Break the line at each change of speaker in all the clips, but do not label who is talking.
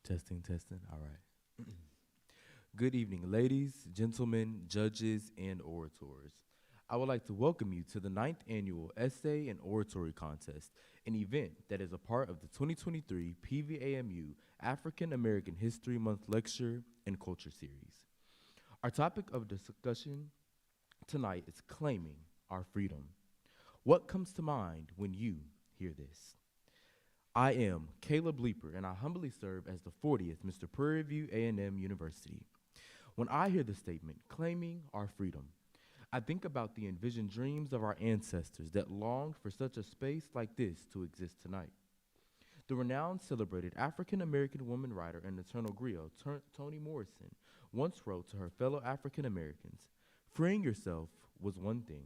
Testing, testing. All right. Good evening, ladies, gentlemen, judges, and orators. I would like to welcome you to the ninth annual Essay and Oratory Contest, an event that is a part of the 2023 PVAMU African American History Month Lecture and Culture Series. Our topic of discussion tonight is claiming our freedom. What comes to mind when you hear this? I am Caleb Leeper, and I humbly serve as the 40th Mr. Prairie View A&M University. When I hear the statement, claiming our freedom, I think about the envisioned dreams of our ancestors that longed for such a space like this to exist tonight. The renowned celebrated African-American woman writer and eternal griot, Toni Morrison, once wrote to her fellow African Americans, freeing yourself was one thing,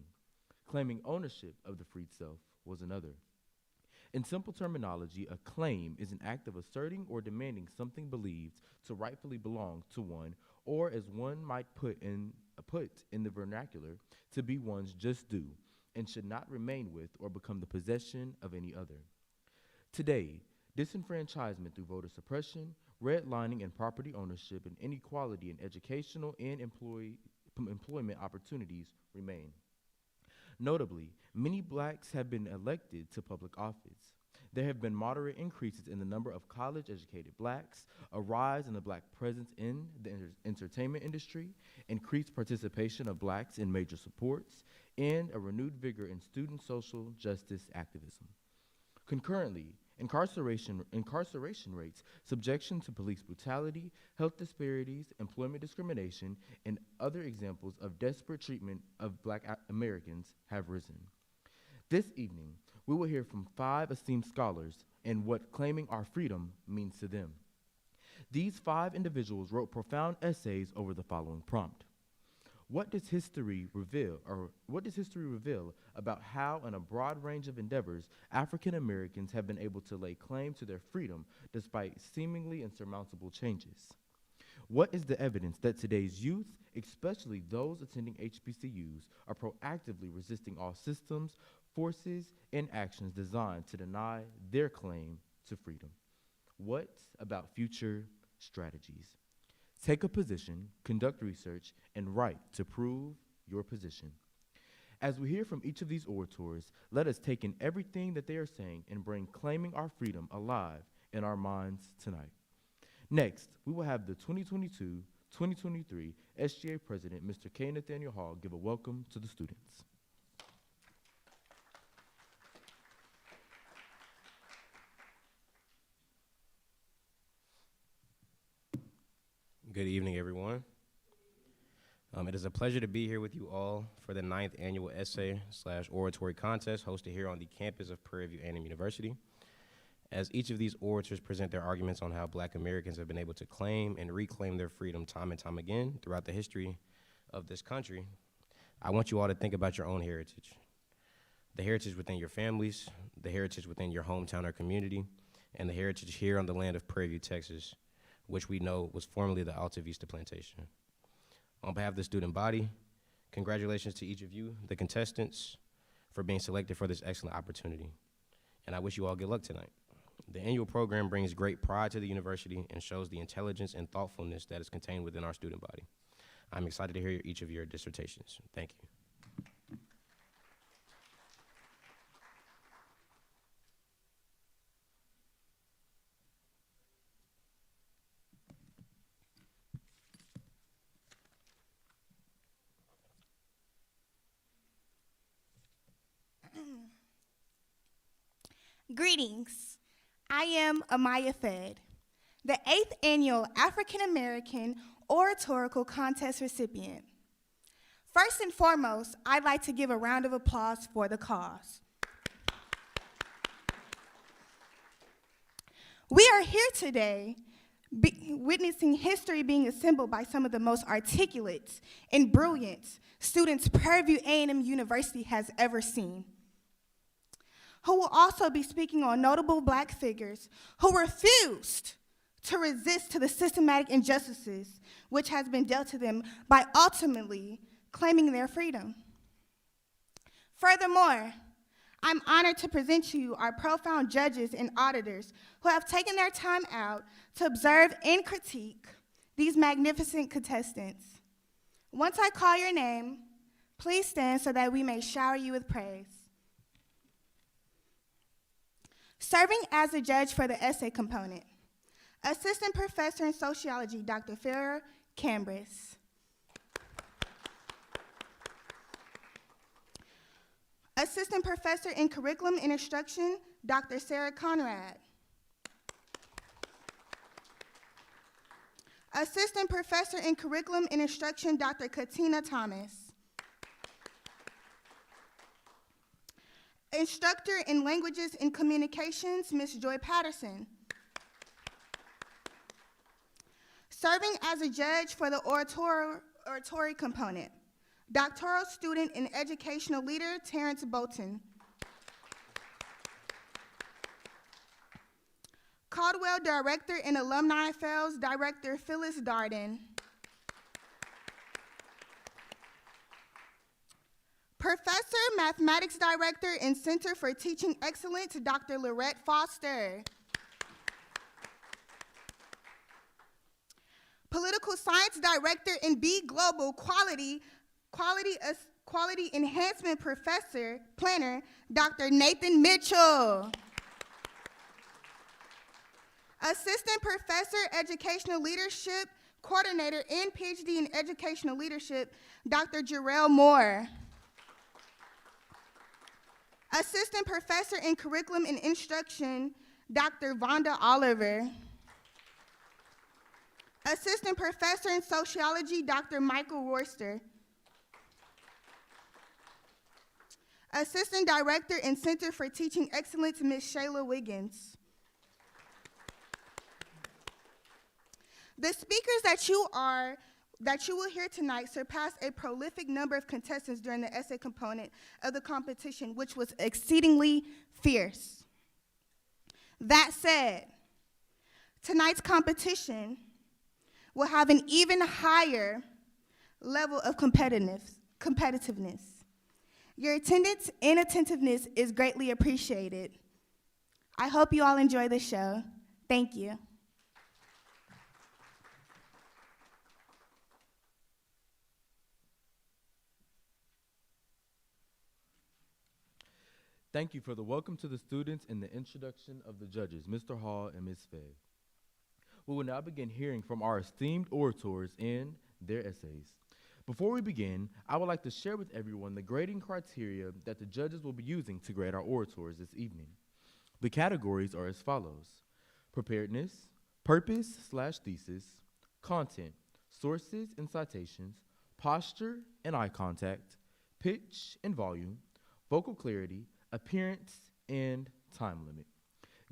claiming ownership of the freed self was another. In simple terminology, a claim is an act of asserting or demanding something believed to rightfully belong to one, or as one might put in the vernacular, to be one's just due, and should not remain with or become the possession of any other. Today, disenfranchisement through voter suppression, redlining and property ownership, and inequality in educational and employment opportunities remain. Notably, many blacks have been elected to public office. There have been moderate increases in the number of college-educated blacks, a rise in the black presence in the entertainment industry, increased participation of blacks in major sports, and a renewed vigor in student social justice activism. Concurrently, incarceration rates, subjection to police brutality, health disparities, employment discrimination, and other examples of desperate treatment of black Americans have risen. This evening, we will hear from 5 esteemed scholars and what claiming our freedom means to them. These 5 individuals wrote profound essays over the following prompt. What does history reveal about how, in a broad range of endeavors, African Americans have been able to lay claim to their freedom despite seemingly insurmountable changes? What is the evidence that today's youth, especially those attending HBCUs, are proactively resisting all systems, forces, and actions designed to deny their claim to freedom? What about future strategies? Take a position, conduct research, and write to prove your position. As we hear from each of these orators, let us take in everything that they are saying and bring claiming our freedom alive in our minds tonight. Next, we will have the 2022-2023 SGA President, Mr. K. Nathaniel Hall, give a welcome to the students.
Good evening, everyone. It is a pleasure to be here with you all for the 9th annual essay/oratory contest hosted here on the campus of Prairie View A&M University. As each of these orators present their arguments on how Black Americans have been able to claim and reclaim their freedom time and time again throughout the history of this country, I want you all to think about your own heritage. The heritage within your families, the heritage within your hometown or community, and the heritage here on the land of Prairie View, Texas, which we know was formerly the Alta Vista Plantation. On behalf of the student body, congratulations to each of you, the contestants, for being selected for this excellent opportunity. And I wish you all good luck tonight. The annual program brings great pride to the university and shows the intelligence and thoughtfulness that is contained within our student body. I'm excited to hear each of your dissertations. Thank you.
Greetings. I am Amaya Fed, the 8th annual African American Oratorical Contest recipient. First and foremost, I'd like to give a round of applause for the cause. We are here today witnessing history being assembled by some of the most articulate and brilliant students Prairie View A&M University has ever seen, who will also be speaking on notable Black figures who refused to resist to the systematic injustices which has been dealt to them by ultimately claiming their freedom. Furthermore, I'm honored to present to you our profound judges and auditors who have taken their time out to observe and critique these magnificent contestants. Once I call your name, please stand so that we may shower you with praise. Serving as a judge for the essay component, Assistant Professor in Sociology, Dr. Farrah Cambris. Assistant Professor in Curriculum and Instruction, Dr. Sarah Conrad. Assistant Professor in Curriculum and Instruction, Dr. Katina Thomas. Instructor in Languages and Communications, Ms. Joy Patterson. Serving as a judge for the oratory component, doctoral student and educational leader, Terrence Bolton. Caldwell Director and Alumni Affairs Director, Phyllis Darden. Professor, Mathematics Director and Center for Teaching Excellence, Dr. Lorette Foster. Political Science Director and B Global Quality Enhancement Professor, Planner, Dr. Nathan Mitchell. Assistant Professor, Educational Leadership, Coordinator and PhD in Educational Leadership, Dr. Jarrell Moore. Assistant Professor in Curriculum and Instruction, Dr. Vonda Oliver. Assistant Professor in Sociology, Dr. Michael Royster. Assistant Director and Center for Teaching Excellence, Ms. Shayla Wiggins. The speakers that you will hear tonight surpassed a prolific number of contestants during the essay component of the competition, which was exceedingly fierce. That said, tonight's competition will have an even higher level of competitiveness. Your attendance and attentiveness is greatly appreciated. I hope you all enjoy the show. Thank you.
Thank you for the welcome to the students and the introduction of the judges, Mr. Hall and Ms. Fay. We will now begin hearing from our esteemed orators and their essays. Before we begin, I would like to share with everyone the grading criteria that the judges will be using to grade our orators this evening. The categories are as follows: preparedness, purpose/thesis, content, sources and citations, posture and eye contact, pitch and volume, vocal clarity, appearance, and time limit.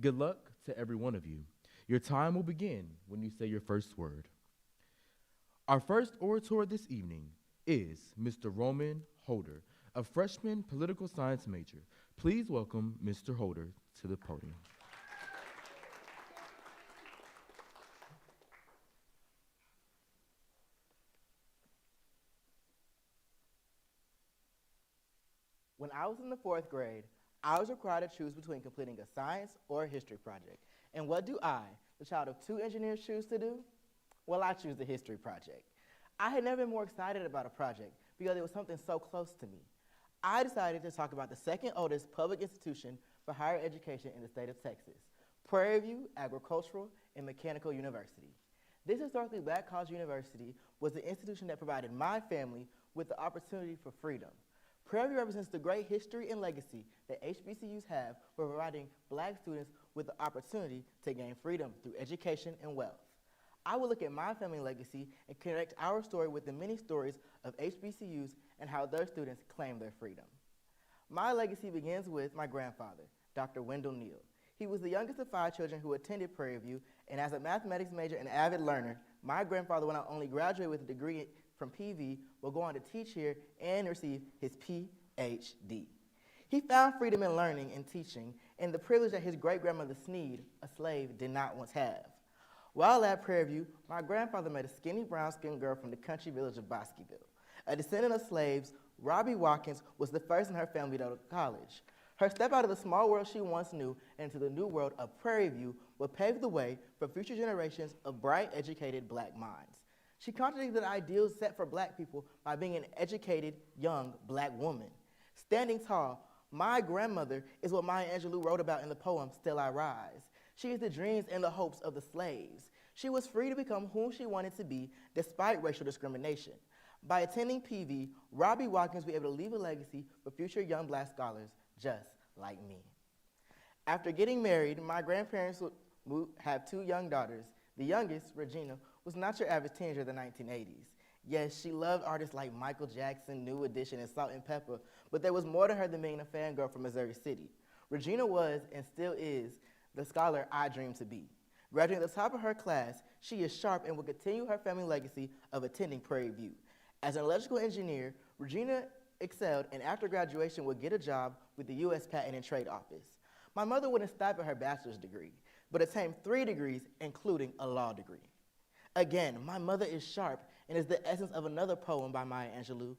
Good luck to every one of you. Your time will begin when you say your first word. Our first orator this evening is Mr. Roman Holder, a freshman political science major. Please welcome Mr. Holder to the podium.
When I was in the 4th grade, I was required to choose between completing a science or a history project. And what do I, the child of 2 engineers, choose to do? Well, I choose the history project. I had never been more excited about a project because it was something so close to me. I decided to talk about the second oldest public institution for higher education in the state of Texas, Prairie View Agricultural and Mechanical University. This historically black college university was the institution that provided my family with the opportunity for freedom. Prairie View represents the great history and legacy that HBCUs have for providing black students with the opportunity to gain freedom through education and wealth. I will look at my family legacy and connect our story with the many stories of HBCUs and how their students claim their freedom. My legacy begins with my grandfather, Dr. Wendell Neal. He was the youngest of 5 children who attended Prairie View, and as a mathematics major and avid learner, my grandfather will not only graduate with a degree from PV, will go on to teach here and receive his PhD. He found freedom in learning and teaching and the privilege that his great-grandmother Sneed, a slave, did not once have. While at Prairie View, my grandfather met a skinny brown-skinned girl from the country village of Bosqueville. A descendant of slaves, Robbie Watkins was the first in her family to go to college. Her step out of the small world she once knew and into the new world of Prairie View will pave the way for future generations of bright, educated black minds. She contradicted the ideals set for black people by being an educated, young black woman. Standing tall, my grandmother is what Maya Angelou wrote about in the poem Still I Rise. She is the dreams and the hopes of the slaves. She was free to become whom she wanted to be despite racial discrimination. By attending PV, Robbie Watkins will be able to leave a legacy for future young black scholars just like me. After getting married, my grandparents would have 2 young daughters. The youngest, Regina, was not your average teenager of the 1980s. Yes, she loved artists like Michael Jackson, New Edition, and Salt and Pepper, but there was more to her than being a fangirl from Missouri City. Regina was, and still is, the scholar I dreamed to be. Graduating at the top of her class, she is sharp and will continue her family legacy of attending Prairie View. As an electrical engineer, Regina excelled and after graduation would get a job with the U.S. Patent and Trade Office. My mother wouldn't stop at her bachelor's degree, but attained 3 degrees, including a law degree. Again, my mother is sharp and is the essence of another poem by Maya Angelou,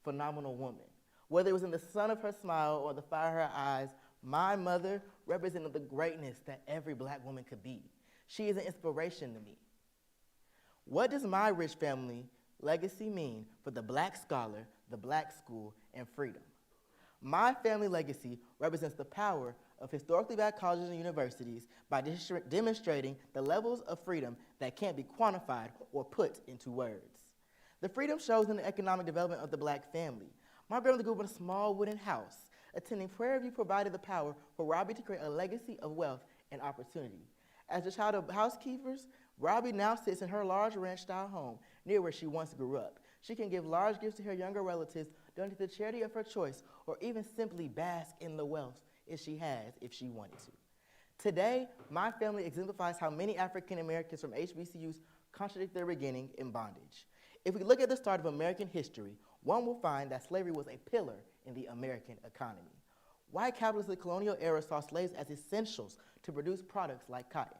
Phenomenal Woman. Whether it was in the sun of her smile or the fire of her eyes, my mother represented the greatness that every black woman could be. She is an inspiration to me. What does my rich family legacy mean for the black scholar, the black school, and freedom? My family legacy represents the power of historically black colleges and universities by demonstrating the levels of freedom that can't be quantified or put into words. The freedom shows in the economic development of the black family. My grandmother grew up in a small wooden house. Attending Prairie View provided the power for Robbie to create a legacy of wealth and opportunity. As a child of housekeepers, Robbie now sits in her large ranch-style home near where she once grew up. She can give large gifts to her younger relatives, donate to the charity of her choice, or even simply bask in the wealth she has if she wanted to. Today, my family exemplifies how many African Americans from HBCUs contradict their beginning in bondage. If we look at the start of American history, one will find that slavery was a pillar in the American economy. White capitalists of the colonial era saw slaves as essentials to produce products like cotton.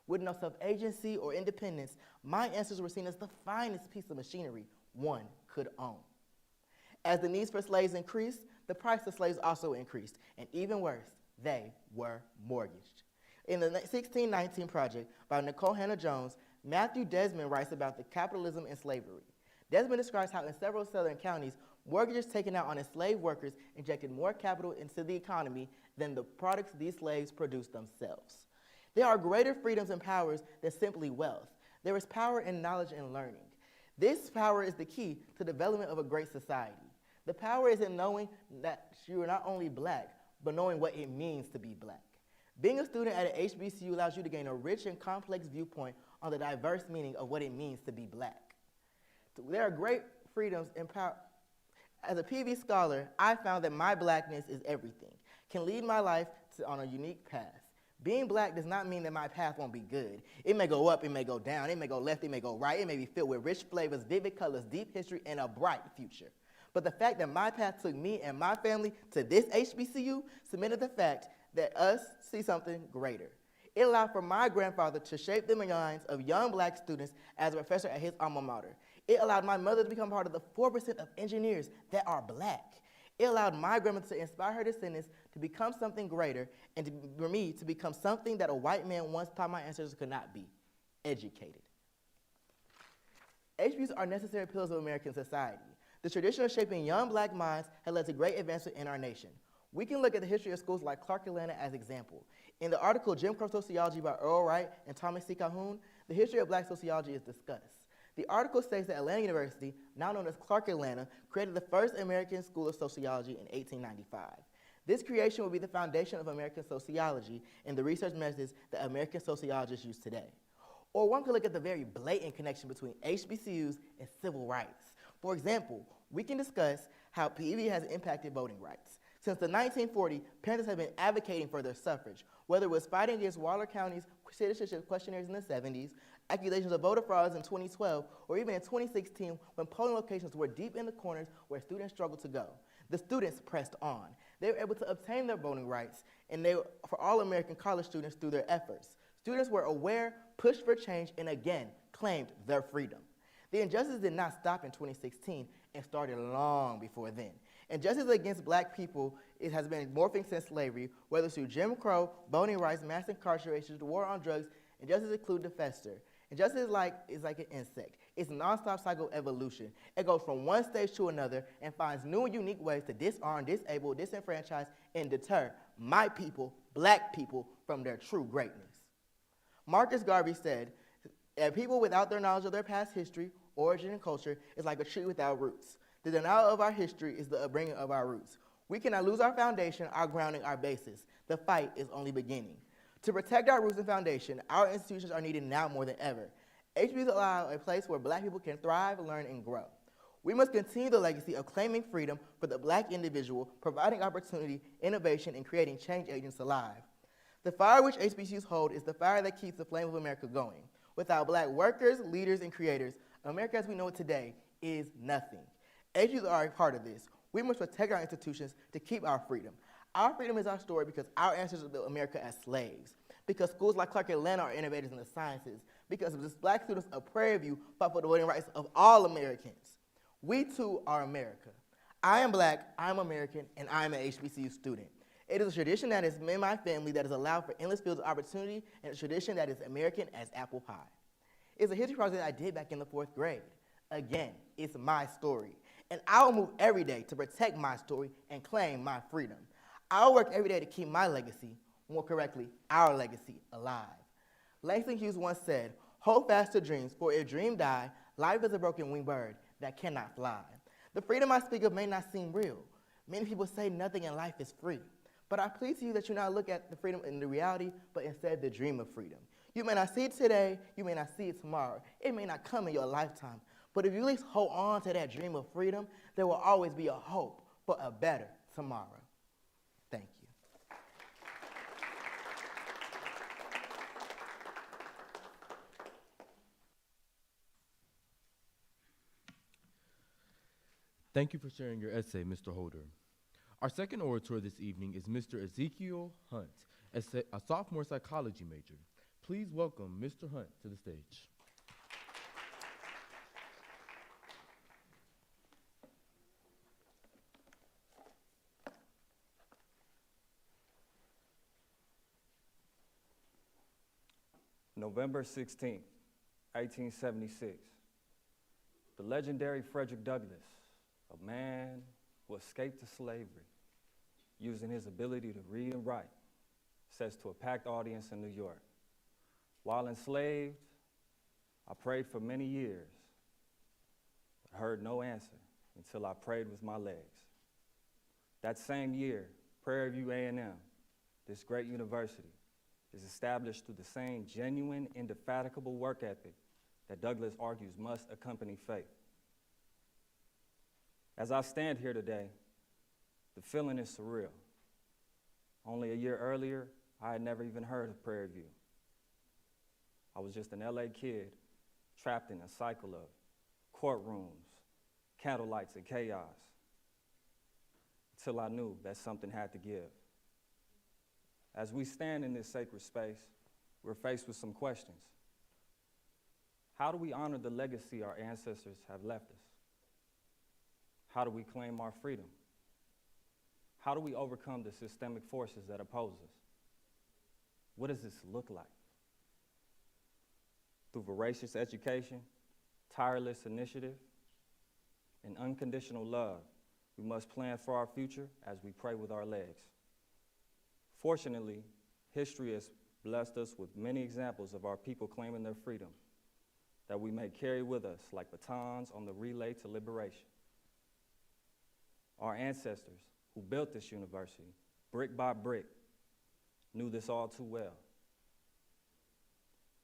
With no self-agency or independence, my ancestors were seen as the finest piece of machinery one could own. As the needs for slaves increased, the price of slaves also increased, and even worse, they were mortgaged. In the 1619 Project by Nicole Hannah-Jones, Matthew Desmond writes about the capitalism and slavery. Desmond describes how in several southern counties, mortgages taken out on enslaved workers injected more capital into the economy than the products these slaves produced themselves. There are greater freedoms and powers than simply wealth. There is power in knowledge and learning. This power is the key to the development of a great society. The power is in knowing that you are not only black, but knowing what it means to be black. Being a student at an HBCU allows you to gain a rich and complex viewpoint on the diverse meaning of what it means to be black. There are great freedoms and power. As a PV scholar, I found that my blackness is everything, can lead my life on a unique path. Being black does not mean that my path won't be good. It may go up, it may go down, it may go left, it may go right, it may be filled with rich flavors, vivid colors, deep history, and a bright future. But the fact that my path took me and my family to this HBCU cemented the fact that us see something greater. It allowed for my grandfather to shape the minds of young black students as a professor at his alma mater. It allowed my mother to become part of the 4% of engineers that are black. It allowed my grandmother to inspire her descendants to become something greater and for me to become something that a white man once thought my ancestors could not be, educated. HBCUs are necessary pillars of American society. The tradition of shaping young black minds has led to great advancement in our nation. We can look at the history of schools like Clark Atlanta as example. In the article Jim Crow Sociology by Earl Wright and Thomas C. Calhoun, the history of black sociology is discussed. The article states that Atlanta University, now known as Clark Atlanta, created the first American School of Sociology in 1895. This creation will be the foundation of American sociology and the research methods that American sociologists use today. Or one could look at the very blatant connection between HBCUs and civil rights. For example, we can discuss how PV has impacted voting rights. Since the 1940s, parents have been advocating for their suffrage, whether it was fighting against Waller County's citizenship questionnaires in the 70s, accusations of voter frauds in 2012, or even in 2016 when polling locations were deep in the corners where students struggled to go. The students pressed on. They were able to obtain their voting rights, and they were for all American college students through their efforts. Students were aware, pushed for change, and again, claimed their freedom. The injustice did not stop in 2016 and started long before then. Injustice against black people has been morphing since slavery, whether through Jim Crow, voting rights, mass incarceration, the war on drugs. Injustice include the fester. Injustice is like an insect. It's a nonstop cycle of evolution. It goes from one stage to another and finds new and unique ways to disarm, disable, disenfranchise, and deter my people, black people, from their true greatness. Marcus Garvey said, "A people without their knowledge of their past history, origin, and culture is like a tree without roots. The denial of our history is the upbringing of our roots. We cannot lose our foundation, our grounding, our basis. The fight is only beginning." To protect our roots and foundation, our institutions are needed now more than ever. HBCUs allow a place where black people can thrive, learn, and grow. We must continue the legacy of claiming freedom for the black individual, providing opportunity, innovation, and creating change agents alive. The fire which HBCUs hold is the fire that keeps the flame of America going. Without black workers, leaders, and creators, America as we know it today is nothing. HBCUs are a part of this. We must protect our institutions to keep our freedom. Our freedom is our story because our ancestors built America as slaves. Because schools like Clark Atlanta are innovators in the sciences. Because of this black students of Prairie View fought for the voting rights of all Americans. We too are America. I am black, I am American, and I am an HBCU student. It is a tradition that is in my family that has allowed for endless fields of opportunity, and a tradition that is American as apple pie. It's a history project I did back in the 4th grade. Again, it's my story. And I will move every day to protect my story and claim my freedom. I'll work every day to keep my legacy, more correctly, our legacy, alive. Langston Hughes once said, "Hold fast to dreams, for if dream die, life is a broken winged bird that cannot fly." The freedom I speak of may not seem real. Many people say nothing in life is free. But I plead to you that you not look at the freedom in the reality, but instead the dream of freedom. You may not see it today, you may not see it tomorrow. It may not come in your lifetime. But if you at least hold on to that dream of freedom, there will always be a hope for a better tomorrow. Thank you.
Thank you for sharing your essay, Mr. Holder. Our second orator this evening is Mr. Ezekiel Hunt, a sophomore psychology major. Please welcome Mr. Hunt to the stage.
November 16, 1876. The legendary Frederick Douglass, a man who escaped to slavery, using his ability to read and write, says to a packed audience in New York, "While enslaved, I prayed for many years, but heard no answer until I prayed with my legs." That same year, Prairie View A&M, this great university, is established through the same genuine, indefatigable work ethic that Douglass argues must accompany faith. As I stand here today, the feeling is surreal. Only a year earlier, I had never even heard of Prairie View. I was just an LA kid trapped in a cycle of courtrooms, candlelights, and chaos, until I knew that something had to give. As we stand in this sacred space, we're faced with some questions. How do we honor the legacy our ancestors have left us? How do we claim our freedom? How do we overcome the systemic forces that oppose us? What does this look like? Through voracious education, tireless initiative, and unconditional love, we must plan for our future as we pray with our legs. Fortunately, history has blessed us with many examples of our people claiming their freedom that we may carry with us like batons on the relay to liberation. Our ancestors who built this university, brick by brick, knew this all too well.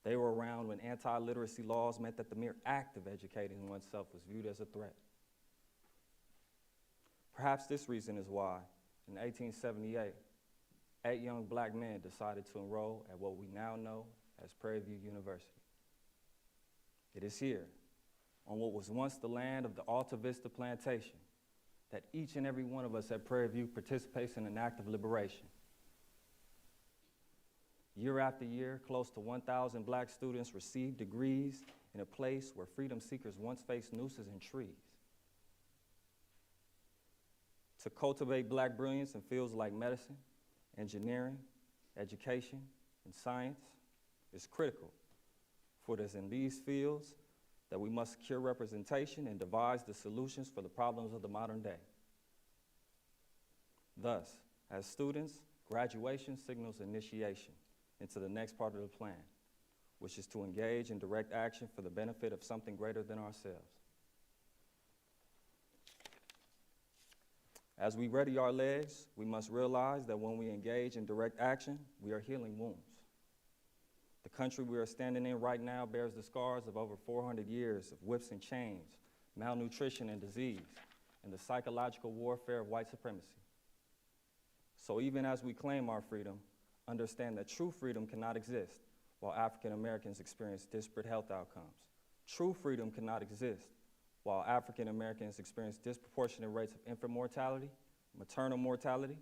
They were around when anti-literacy laws meant that the mere act of educating oneself was viewed as a threat. Perhaps this reason is why, in 1878, 8 young black men decided to enroll at what we now know as Prairie View University. It is here, on what was once the land of the Alta Vista Plantation, that each and every one of us at Prairie View participates in an act of liberation. Year after year, close to 1,000 black students receive degrees in a place where freedom seekers once faced nooses and trees. To cultivate black brilliance in fields like medicine, engineering, education, and science is critical, for it is in these fields that we must secure representation and devise the solutions for the problems of the modern day. Thus, as students, graduation signals initiation into the next part of the plan, which is to engage in direct action for the benefit of something greater than ourselves. As we ready our legs, we must realize that when we engage in direct action, we are healing wounds. The country we are standing in right now bears the scars of over 400 years of whips and chains, malnutrition and disease, and the psychological warfare of white supremacy. So even as we claim our freedom, understand that true freedom cannot exist while African Americans experience disparate health outcomes. True freedom cannot exist while African Americans experience disproportionate rates of infant mortality, maternal mortality,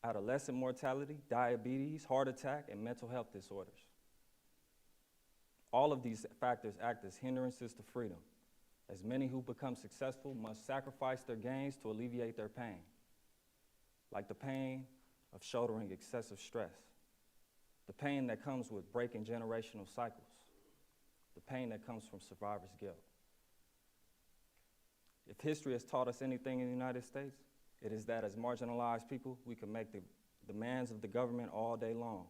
adolescent mortality, diabetes, heart attack, and mental health disorders. All of these factors act as hindrances to freedom, as many who become successful must sacrifice their gains to alleviate their pain, like the pain of shouldering excessive stress, the pain that comes with breaking generational cycles, the pain that comes from survivor's guilt. If history has taught us anything in the United States, it is that as marginalized people, we can make the demands of the government all day long,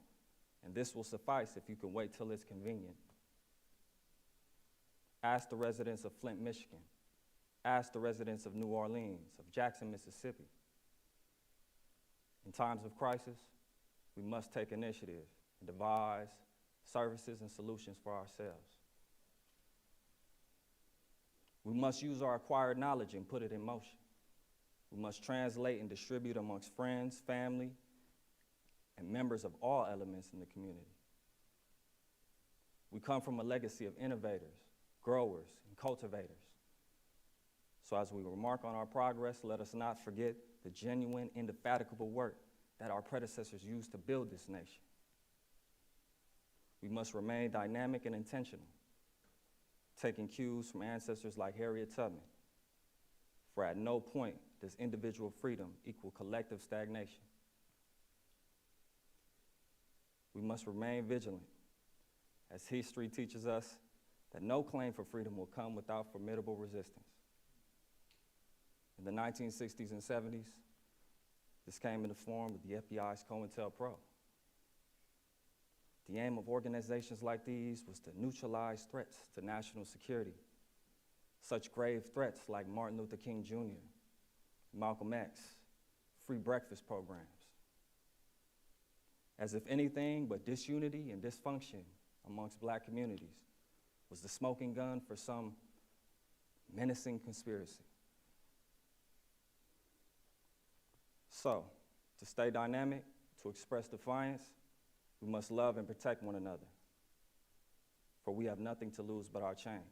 and this will suffice if you can wait till it's convenient. Ask the residents of Flint, Michigan. Ask the residents of New Orleans, of Jackson, Mississippi. In times of crisis, we must take initiative and devise services and solutions for ourselves. We must use our acquired knowledge and put it in motion. We must translate and distribute amongst friends, family, and members of all elements in the community. We come from a legacy of innovators, growers, and cultivators. So as we remark on our progress, let us not forget the genuine, indefatigable work that our predecessors used to build this nation. We must remain dynamic and intentional, taking cues from ancestors like Harriet Tubman, for at no point does individual freedom equal collective stagnation. We must remain vigilant, as history teaches us that no claim for freedom will come without formidable resistance. In the 1960s and 70s, this came in the form of the FBI's COINTELPRO. The aim of organizations like these was to neutralize threats to national security, such grave threats like Martin Luther King Jr., Malcolm X, free breakfast programs. As if anything but disunity and dysfunction amongst black communities was the smoking gun for some menacing conspiracy. So, to stay dynamic, to express defiance, we must love and protect one another, for we have nothing to lose but our chains.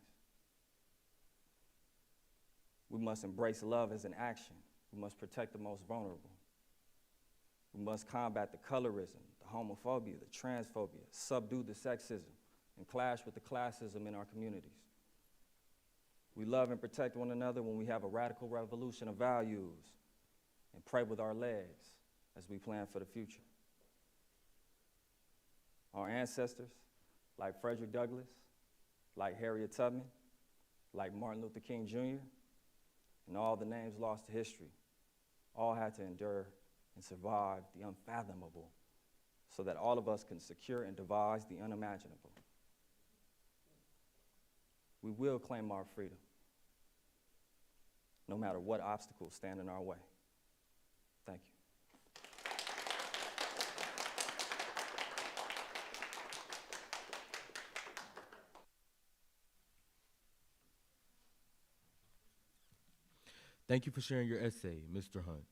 We must embrace love as an action. We must protect the most vulnerable. We must combat the colorism, the homophobia, the transphobia, subdue the sexism, and clash with the classism in our communities. We love and protect one another when we have a radical revolution of values and pray with our legs as we plan for the future. Our ancestors, like Frederick Douglass, like Harriet Tubman, like Martin Luther King Jr., and all the names lost to history, all had to endure and survive the unfathomable so that all of us can secure and devise the unimaginable. We will claim our freedom, no matter what obstacles stand in our way. Thank you.
Thank you for sharing your essay, Mr. Hunt.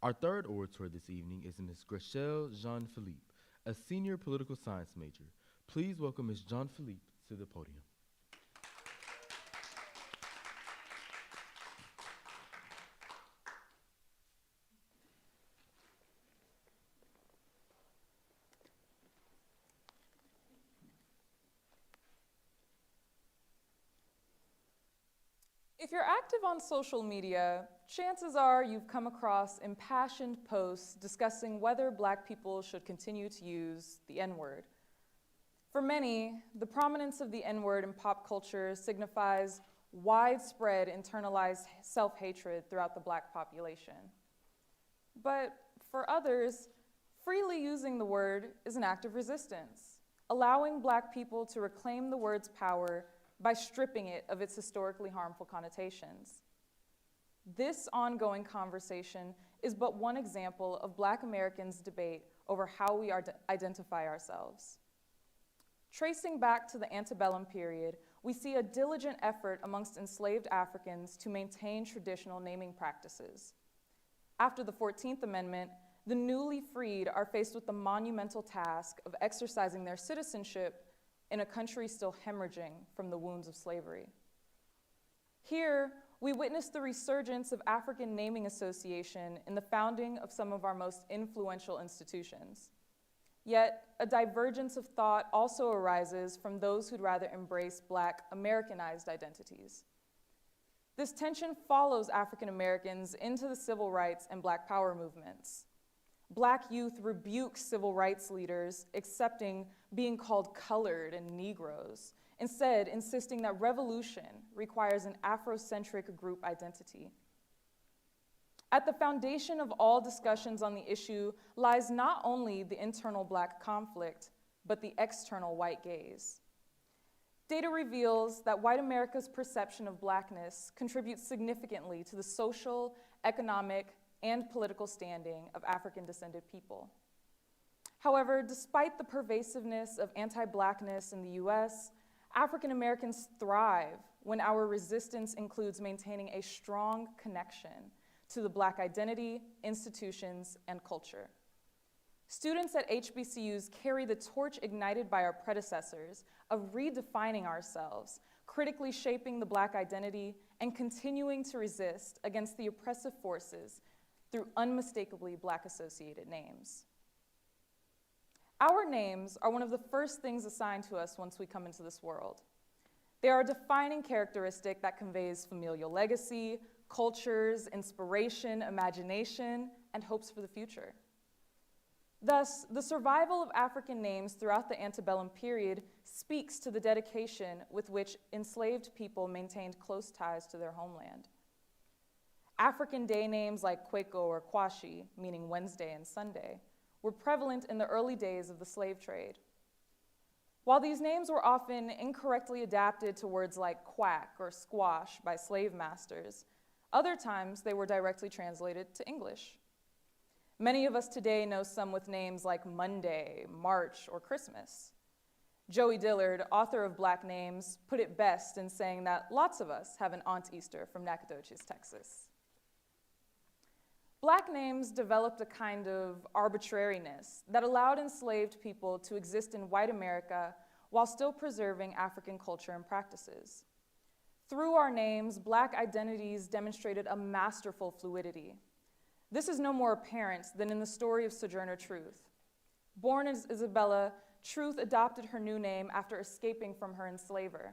Our third orator this evening is Ms. Grachelle Jean-Philippe, a senior political science major. Please welcome Ms. Jean-Philippe to the podium.
If you're active on social media, chances are you've come across impassioned posts discussing whether Black people should continue to use the N-word. For many, the prominence of the N-word in pop culture signifies widespread internalized self-hatred throughout the Black population. But for others, freely using the word is an act of resistance, allowing Black people to reclaim the word's power by stripping it of its historically harmful connotations. This ongoing conversation is but one example of Black Americans' debate over how we identify ourselves. Tracing back to the antebellum period, we see a diligent effort amongst enslaved Africans to maintain traditional naming practices. After the 14th Amendment, the newly freed are faced with the monumental task of exercising their citizenship in a country still hemorrhaging from the wounds of slavery. Here, we witness the resurgence of African naming association in the founding of some of our most influential institutions. Yet, a divergence of thought also arises from those who'd rather embrace Black Americanized identities. This tension follows African Americans into the civil rights and Black Power movements. Black youth rebuke civil rights leaders accepting being called colored and Negroes, instead insisting that revolution requires an Afrocentric group identity. At the foundation of all discussions on the issue lies not only the internal Black conflict, but the external white gaze. Data reveals that white America's perception of Blackness contributes significantly to the social, economic, and political standing of African-descended people. However, despite the pervasiveness of anti-Blackness in the US, African Americans thrive when our resistance includes maintaining a strong connection to the Black identity, institutions, and culture. Students at HBCUs carry the torch ignited by our predecessors of redefining ourselves, critically shaping the Black identity, and continuing to resist against the oppressive forces through unmistakably Black associated names. Our names are one of the first things assigned to us once we come into this world. They are a defining characteristic that conveys familial legacy, cultures, inspiration, imagination, and hopes for the future. Thus, the survival of African names throughout the antebellum period speaks to the dedication with which enslaved people maintained close ties to their homeland. African day names like Kweko or Kwashi, meaning Wednesday and Sunday, were prevalent in the early days of the slave trade. While these names were often incorrectly adapted to words like quack or squash by slave masters, other times they were directly translated to English. Many of us today know some with names like Monday, March, or Christmas. Joey Dillard, author of Black Names, put it best in saying that lots of us have an Aunt Easter from Nacogdoches, Texas. Black names developed a kind of arbitrariness that allowed enslaved people to exist in white America while still preserving African culture and practices. Through our names, Black identities demonstrated a masterful fluidity. This is no more apparent than in the story of Sojourner Truth. Born as Isabella, Truth adopted her new name after escaping from her enslaver.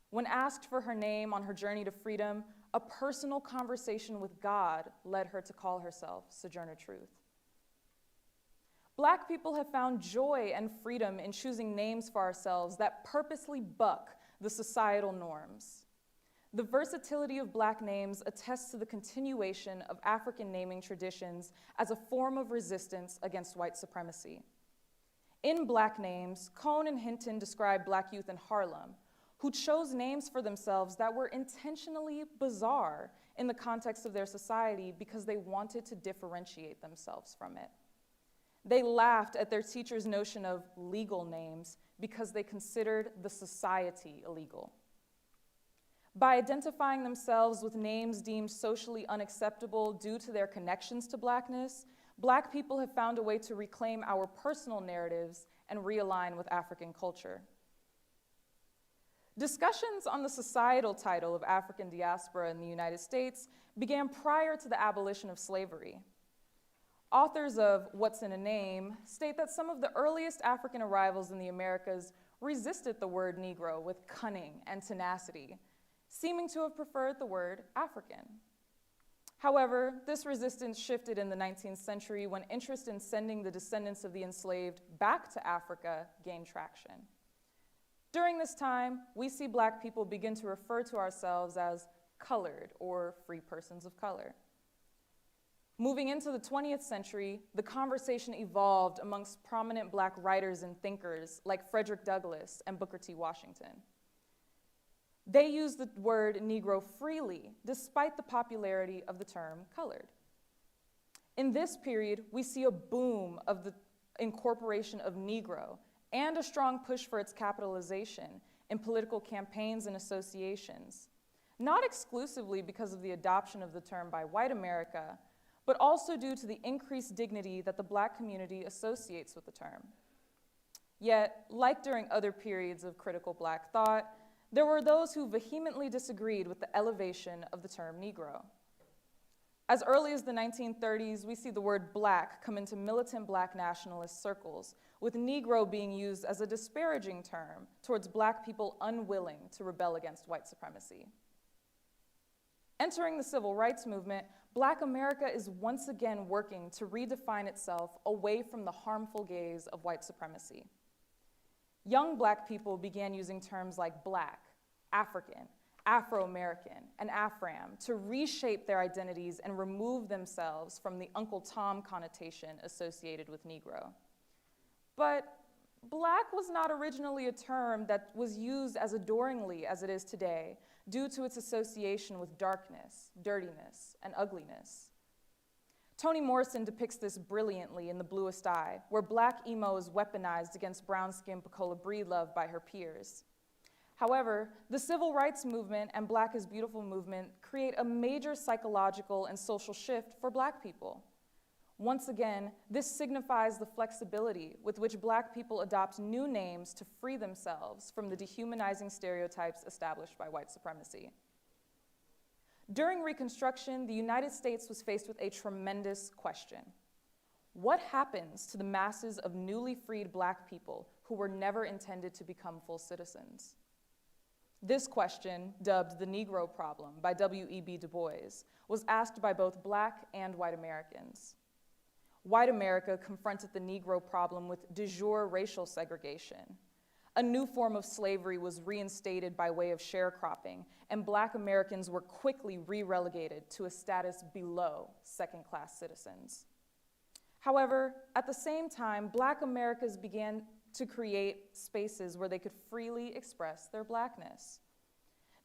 When asked for her name on her journey to freedom, a personal conversation with God led her to call herself Sojourner Truth. Black people have found joy and freedom in choosing names for ourselves that purposely buck the societal norms. The versatility of Black names attests to the continuation of African naming traditions as a form of resistance against white supremacy. In Black names, Cohn and Hinton describe Black youth in Harlem, who chose names for themselves that were intentionally bizarre in the context of their society because they wanted to differentiate themselves from it. They laughed at their teacher's notion of legal names because they considered the society illegal. By identifying themselves with names deemed socially unacceptable due to their connections to Blackness, Black people have found a way to reclaim our personal narratives and realign with African culture. Discussions on the societal title of African diaspora in the United States began prior to the abolition of slavery. Authors of What's in a Name state that some of the earliest African arrivals in the Americas resisted the word Negro with cunning and tenacity, seeming to have preferred the word African. However, this resistance shifted in the 19th century when interest in sending the descendants of the enslaved back to Africa gained traction. During this time, we see Black people begin to refer to ourselves as colored or free persons of color. Moving into the 20th century, the conversation evolved amongst prominent Black writers and thinkers like Frederick Douglass and Booker T. Washington. They used the word Negro freely, despite the popularity of the term colored. In this period, we see a boom of the incorporation of Negro and a strong push for its capitalization in political campaigns and associations, not exclusively because of the adoption of the term by white America, but also due to the increased dignity that the Black community associates with the term. Yet, like during other periods of critical Black thought, there were those who vehemently disagreed with the elevation of the term Negro. As early as the 1930s, we see the word Black come into militant Black nationalist circles, with Negro being used as a disparaging term towards Black people unwilling to rebel against white supremacy. Entering the civil rights movement, Black America is once again working to redefine itself away from the harmful gaze of white supremacy. Young Black people began using terms like Black, African, Afro-American, and Afram to reshape their identities and remove themselves from the Uncle Tom connotation associated with Negro. But Black was not originally a term that was used as adoringly as it is today due to its association with darkness, dirtiness, and ugliness. Toni Morrison depicts this brilliantly in The Bluest Eye, where Black emo is weaponized against brown-skinned Pecola Breedlove by her peers. However, the civil rights movement and Black is Beautiful movement create a major psychological and social shift for Black people. Once again, this signifies the flexibility with which Black people adopt new names to free themselves from the dehumanizing stereotypes established by white supremacy. During Reconstruction, the United States was faced with a tremendous question. What happens to the masses of newly freed Black people who were never intended to become full citizens? This question, dubbed the Negro Problem by W.E.B. Du Bois, was asked by both Black and white Americans. White America confronted the Negro problem with de jure racial segregation. A new form of slavery was reinstated by way of sharecropping, and Black Americans were quickly re-relegated to a status below second-class citizens. However, at the same time, Black Americans began to create spaces where they could freely express their Blackness.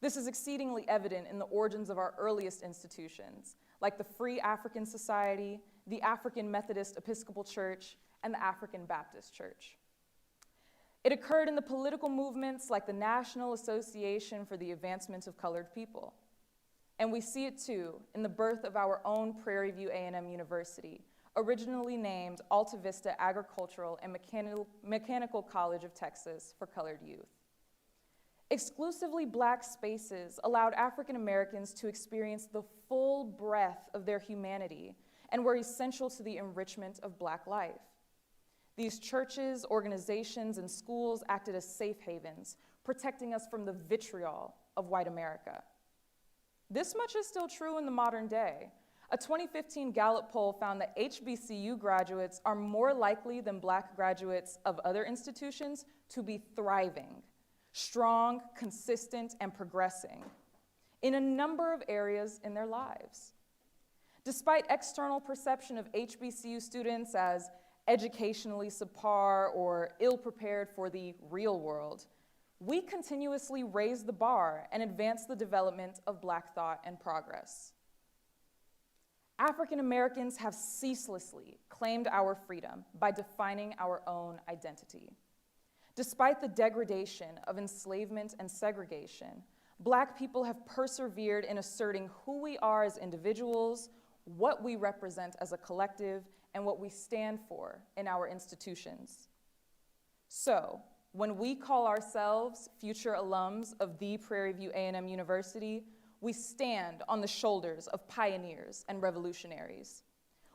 This is exceedingly evident in the origins of our earliest institutions, like the Free African Society, the African Methodist Episcopal Church, and the African Baptist Church. It occurred in the political movements like the National Association for the Advancement of Colored People. And we see it too in the birth of our own Prairie View A&M University, originally named Alta Vista Agricultural and Mechanical College of Texas for Colored Youth. Exclusively Black spaces allowed African Americans to experience the full breadth of their humanity and were essential to the enrichment of Black life. These churches, organizations, and schools acted as safe havens, protecting us from the vitriol of white America. This much is still true in the modern day. A 2015 Gallup poll found that HBCU graduates are more likely than Black graduates of other institutions to be thriving, strong, consistent, and progressing in a number of areas in their lives. Despite external perception of HBCU students as educationally subpar or ill-prepared for the real world, we continuously raise the bar and advance the development of Black thought and progress. African Americans have ceaselessly claimed our freedom by defining our own identity. Despite the degradation of enslavement and segregation, Black people have persevered in asserting who we are as individuals, what we represent as a collective, and what we stand for in our institutions. So, when we call ourselves future alums of the Prairie View A&M University, we stand on the shoulders of pioneers and revolutionaries.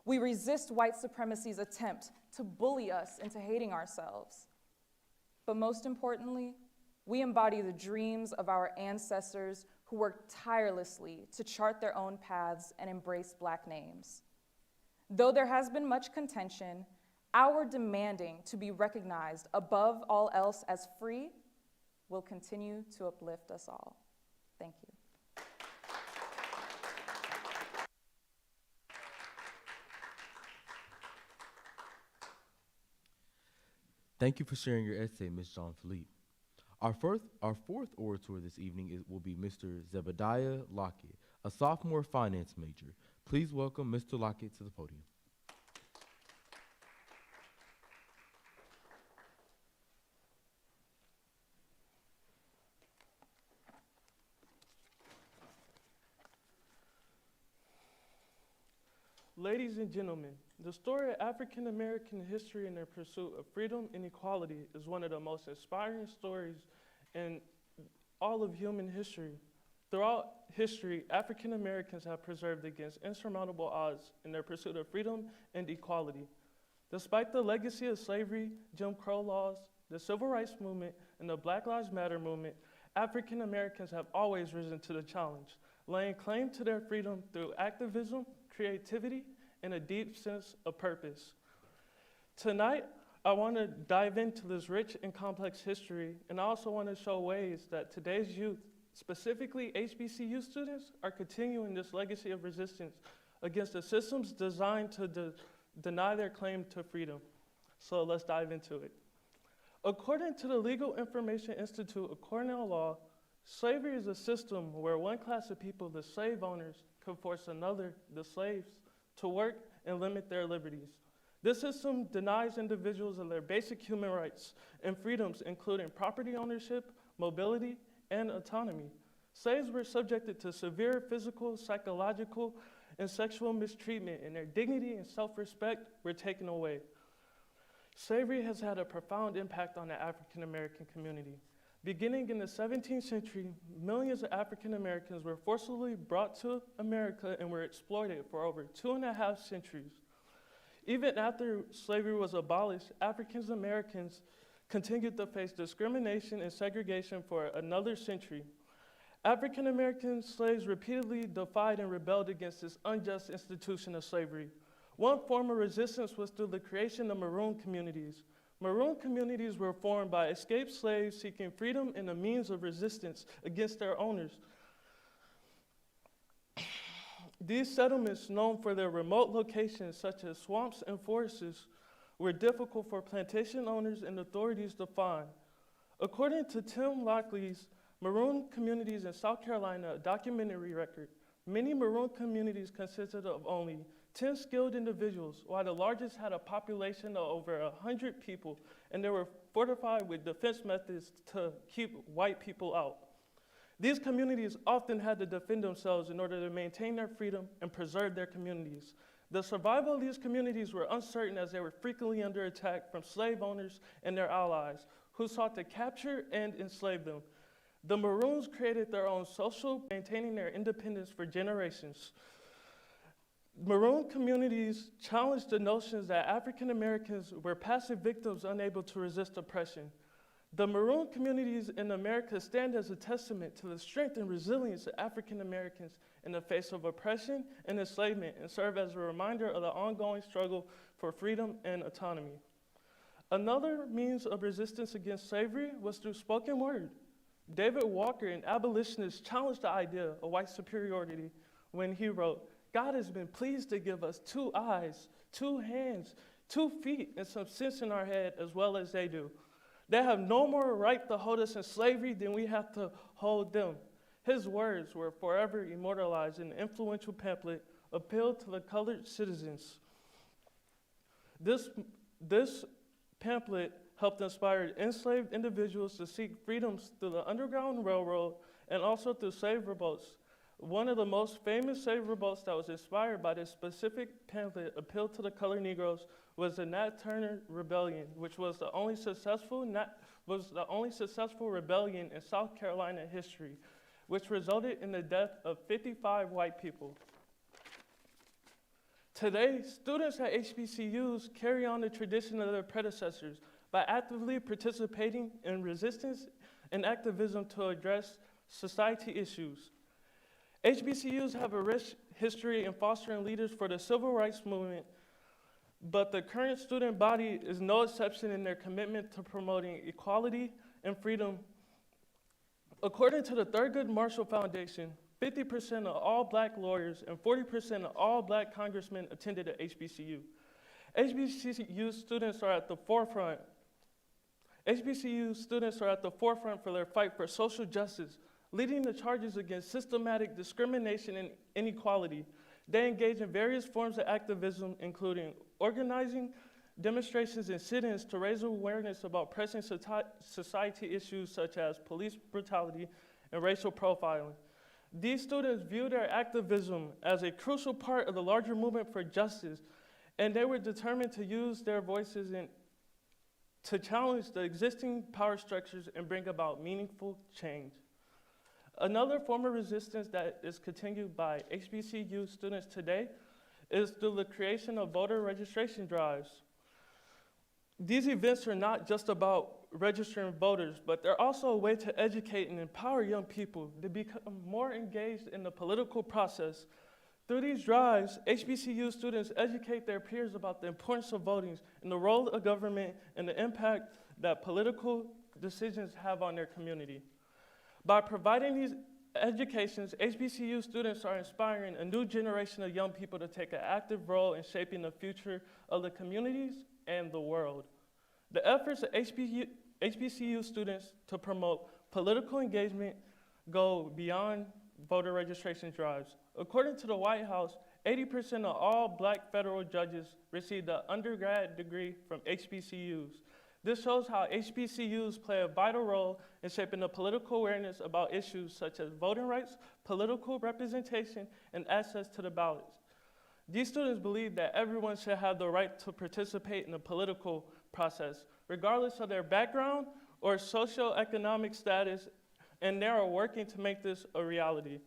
We resist white supremacy's attempt to bully us into hating ourselves. But most importantly, we embody the dreams of our ancestors who worked tirelessly to chart their own paths and embrace Black names. Though there has been much contention, our demanding to be recognized above all else as free will continue to uplift us all. Thank you.
Thank you for sharing your essay, Ms. Jean Philippe. Our fourth orator this evening will be Mr. Zebediah Lockett, a sophomore finance major. Please welcome Mr. Lockett to the podium.
Ladies and gentlemen, the story of African American history and their pursuit of freedom and equality is one of the most inspiring stories in all of human history. Throughout history, African Americans have persevered against insurmountable odds in their pursuit of freedom and equality. Despite the legacy of slavery, Jim Crow laws, the Civil Rights Movement, and the Black Lives Matter movement, African Americans have always risen to the challenge, laying claim to their freedom through activism, creativity, and a deep sense of purpose. Tonight, I want to dive into this rich and complex history, and I also want to show ways that today's youth, specifically HBCU students, are continuing this legacy of resistance against the systems designed to deny their claim to freedom. So let's dive into it. According to the Legal Information Institute of Cornell Law, slavery is a system where one class of people, the slave owners, could force another, the slaves, to work and limit their liberties. This system denies individuals of their basic human rights and freedoms, including property ownership, mobility, and autonomy. Slaves were subjected to severe physical, psychological, and sexual mistreatment, and their dignity and self-respect were taken away. Slavery has had a profound impact on the African American community. Beginning in the 17th century, millions of African Americans were forcibly brought to America and were exploited for over 2.5 centuries. Even after slavery was abolished, African Americans continued to face discrimination and segregation for another century. African American slaves repeatedly defied and rebelled against this unjust institution of slavery. One form of resistance was through the creation of maroon communities. Maroon communities were formed by escaped slaves seeking freedom and a means of resistance against their owners. These settlements, known for their remote locations such as swamps and forests, were difficult for plantation owners and authorities to find. According to Tim Lockley's Maroon Communities in South Carolina, a documentary record, many maroon communities consisted of only 10 skilled individuals, while the largest had a population of over 100 people, and they were fortified with defense methods to keep white people out. These communities often had to defend themselves in order to maintain their freedom and preserve their communities. The survival of these communities were uncertain as they were frequently under attack from slave owners and their allies, who sought to capture and enslave them. The Maroons created their own social, maintaining their independence for generations. Maroon communities challenged the notions that African Americans were passive victims unable to resist oppression. The Maroon communities in America stand as a testament to the strength and resilience of African Americans in the face of oppression and enslavement, and serve as a reminder of the ongoing struggle for freedom and autonomy. Another means of resistance against slavery was through spoken word. David Walker, an abolitionist, challenged the idea of white superiority when he wrote, "God has been pleased to give us 2 eyes, 2 hands, 2 feet, and some sense in our head as well as they do. They have no more right to hold us in slavery than we have to hold them." His words were forever immortalized in the influential pamphlet, Appeal to the Colored Citizens. This pamphlet helped inspire enslaved individuals to seek freedoms through the Underground Railroad and also through slave revolts. One of the most famous slave revolts that was inspired by this specific pamphlet, Appeal to the Colored Negroes, was the Nat Turner Rebellion, which was the only successful rebellion in South Carolina history, which resulted in the death of 55 white people. Today, students at HBCUs carry on the tradition of their predecessors by actively participating in resistance and activism to address society issues. HBCUs have a rich history in fostering leaders for the civil rights movement, but the current student body is no exception in their commitment to promoting equality and freedom. According to the Thurgood Marshall Foundation, 50% of all black lawyers and 40% of all black congressmen attended a HBCU. HBCU students are at the forefront. HBCU students are at the forefront for their fight for social justice, leading the charges against systematic discrimination and inequality. They engage in various forms of activism, including organizing demonstrations and sit-ins to raise awareness about pressing society issues such as police brutality and racial profiling. These students view their activism as a crucial part of the larger movement for justice, and they were determined to use their voices to challenge the existing power structures and bring about meaningful change. Another form of resistance that is continued by HBCU students today is through the creation of voter registration drives. These events are not just about registering voters, but they're also a way to educate and empower young people to become more engaged in the political process. Through these drives, HBCU students educate their peers about the importance of voting and the role of government and the impact that political decisions have on their community. By providing these educations, HBCU students are inspiring a new generation of young people to take an active role in shaping the future of the communities and the world. The efforts of HBCU students to promote political engagement go beyond voter registration drives. According to the White House, 80% of all black federal judges received an undergrad degree from HBCUs. This shows how HBCUs play a vital role in shaping the political awareness about issues such as voting rights, political representation, and access to the ballots. These students believe that everyone should have the right to participate in the political process, regardless of their background or socioeconomic status, and they are working to make this a reality.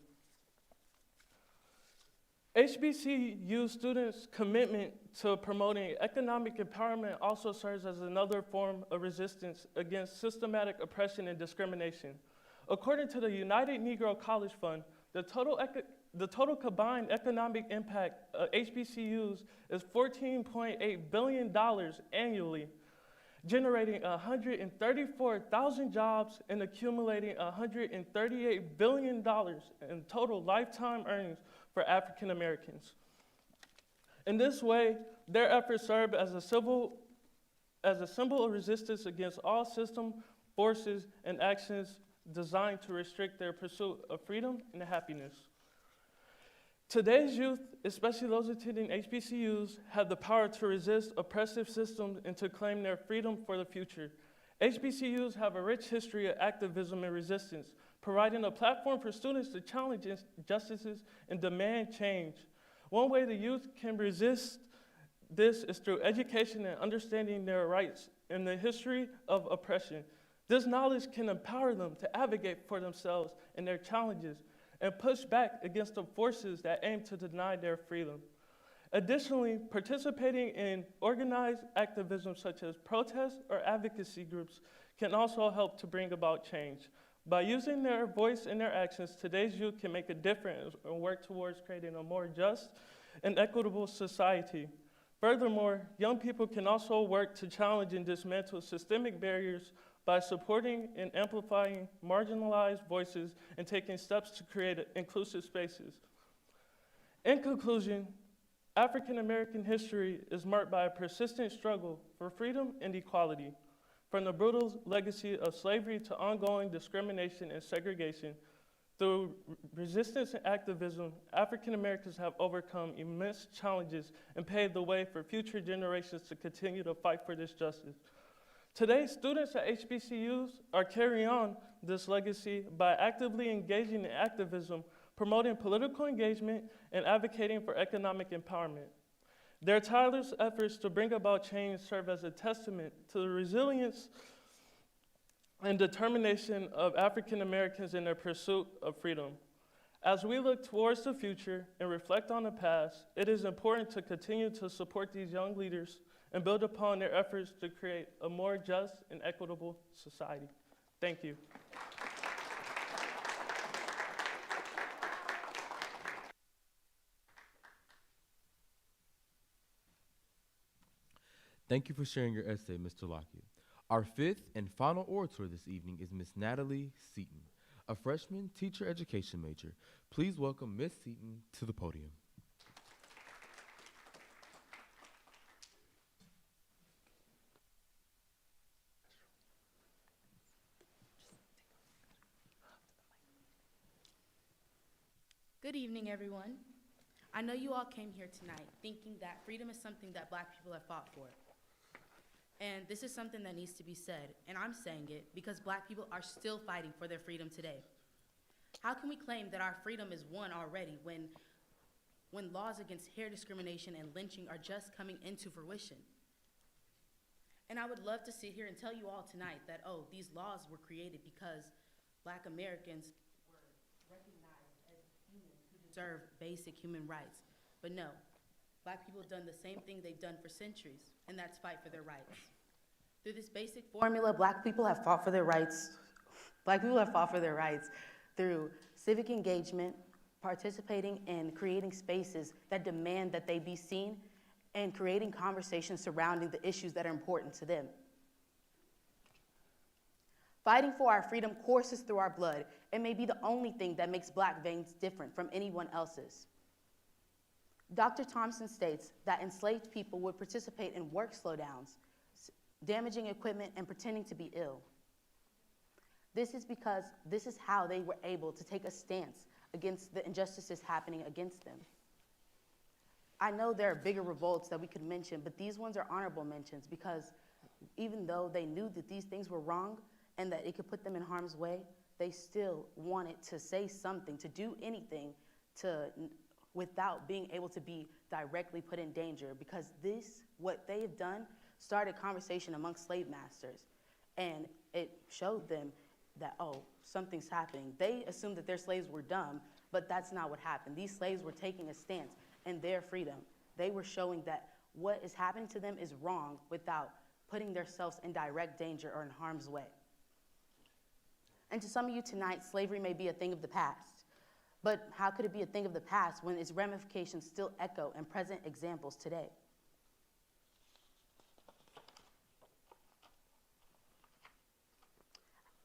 HBCU students' commitment to promoting economic empowerment also serves as another form of resistance against systematic oppression and discrimination. According to the United Negro College Fund, the total combined economic impact of HBCUs is $14.8 billion annually, generating 134,000 jobs and accumulating $138 billion in total lifetime earnings for African Americans. In this way, their efforts serve as a symbol of resistance against all system, forces, and actions designed to restrict their pursuit of freedom and happiness. Today's youth, especially those attending HBCUs, have the power to resist oppressive systems and to claim their freedom for the future. HBCUs have a rich history of activism and resistance, providing a platform for students to challenge injustices and demand change. One way the youth can resist this is through education and understanding their rights and the history of oppression. This knowledge can empower them to advocate for themselves and their challenges and push back against the forces that aim to deny their freedom. Additionally, participating in organized activism such as protests or advocacy groups can also help to bring about change. By using their voice and their actions, today's youth can make a difference and work towards creating a more just and equitable society. Furthermore, young people can also work to challenge and dismantle systemic barriers by supporting and amplifying marginalized voices and taking steps to create inclusive spaces. In conclusion, African American history is marked by a persistent struggle for freedom and equality. From the brutal legacy of slavery to ongoing discrimination and segregation, through resistance and activism, African Americans have overcome immense challenges and paved the way for future generations to continue to fight for this justice. Today, students at HBCUs are carrying on this legacy by actively engaging in activism, promoting political engagement, and advocating for economic empowerment. Their tireless efforts to bring about change serve as a testament to the resilience and determination of African Americans in their pursuit of freedom. As we look towards the future and reflect on the past, it is important to continue to support these young leaders and build upon their efforts to create a more just and equitable society. Thank you.
Thank you for sharing your essay, Mr. Lockett. Our fifth and final orator this evening is Miss Natalie Seaton, a freshman teacher education major. Please welcome Miss Seaton to the podium.
Good evening, everyone. I know you all came here tonight thinking that freedom is something that Black people have fought for. And this is something that needs to be said, and I'm saying it because Black people are still fighting for their freedom today. How can we claim that our freedom is won already when laws against hair discrimination and lynching are just coming into fruition? And I would love to sit here and tell you all tonight that, oh, these laws were created because Black Americans were recognized as humans who deserve basic human rights. But no, Black people have done the same thing they've done for centuries, and that's fight for their rights. Through this basic formula, Black people have fought for their rights. Black people have fought for their rights through civic engagement, participating in creating spaces that demand that they be seen, and creating conversations surrounding the issues that are important to them. Fighting for our freedom courses through our blood and may be the only thing that makes Black veins different from anyone else's. Dr. Thompson states that enslaved people would participate in work slowdowns, damaging equipment, and pretending to be ill. This is because this is how they were able to take a stance against the injustices happening against them. I know there are bigger revolts that we could mention, but these ones are honorable mentions because even though they knew that these things were wrong and that it could put them in harm's way, they still wanted to say something, to do anything without being able to be directly put in danger, because what they have done, started conversation amongst slave masters, and it showed them that, oh, something's happening. They assumed that their slaves were dumb, but that's not what happened. These slaves were taking a stance in their freedom. They were showing that what is happening to them is wrong without putting themselves in direct danger or in harm's way. And to some of you tonight, slavery may be a thing of the past, but how could it be a thing of the past when its ramifications still echo in present examples today?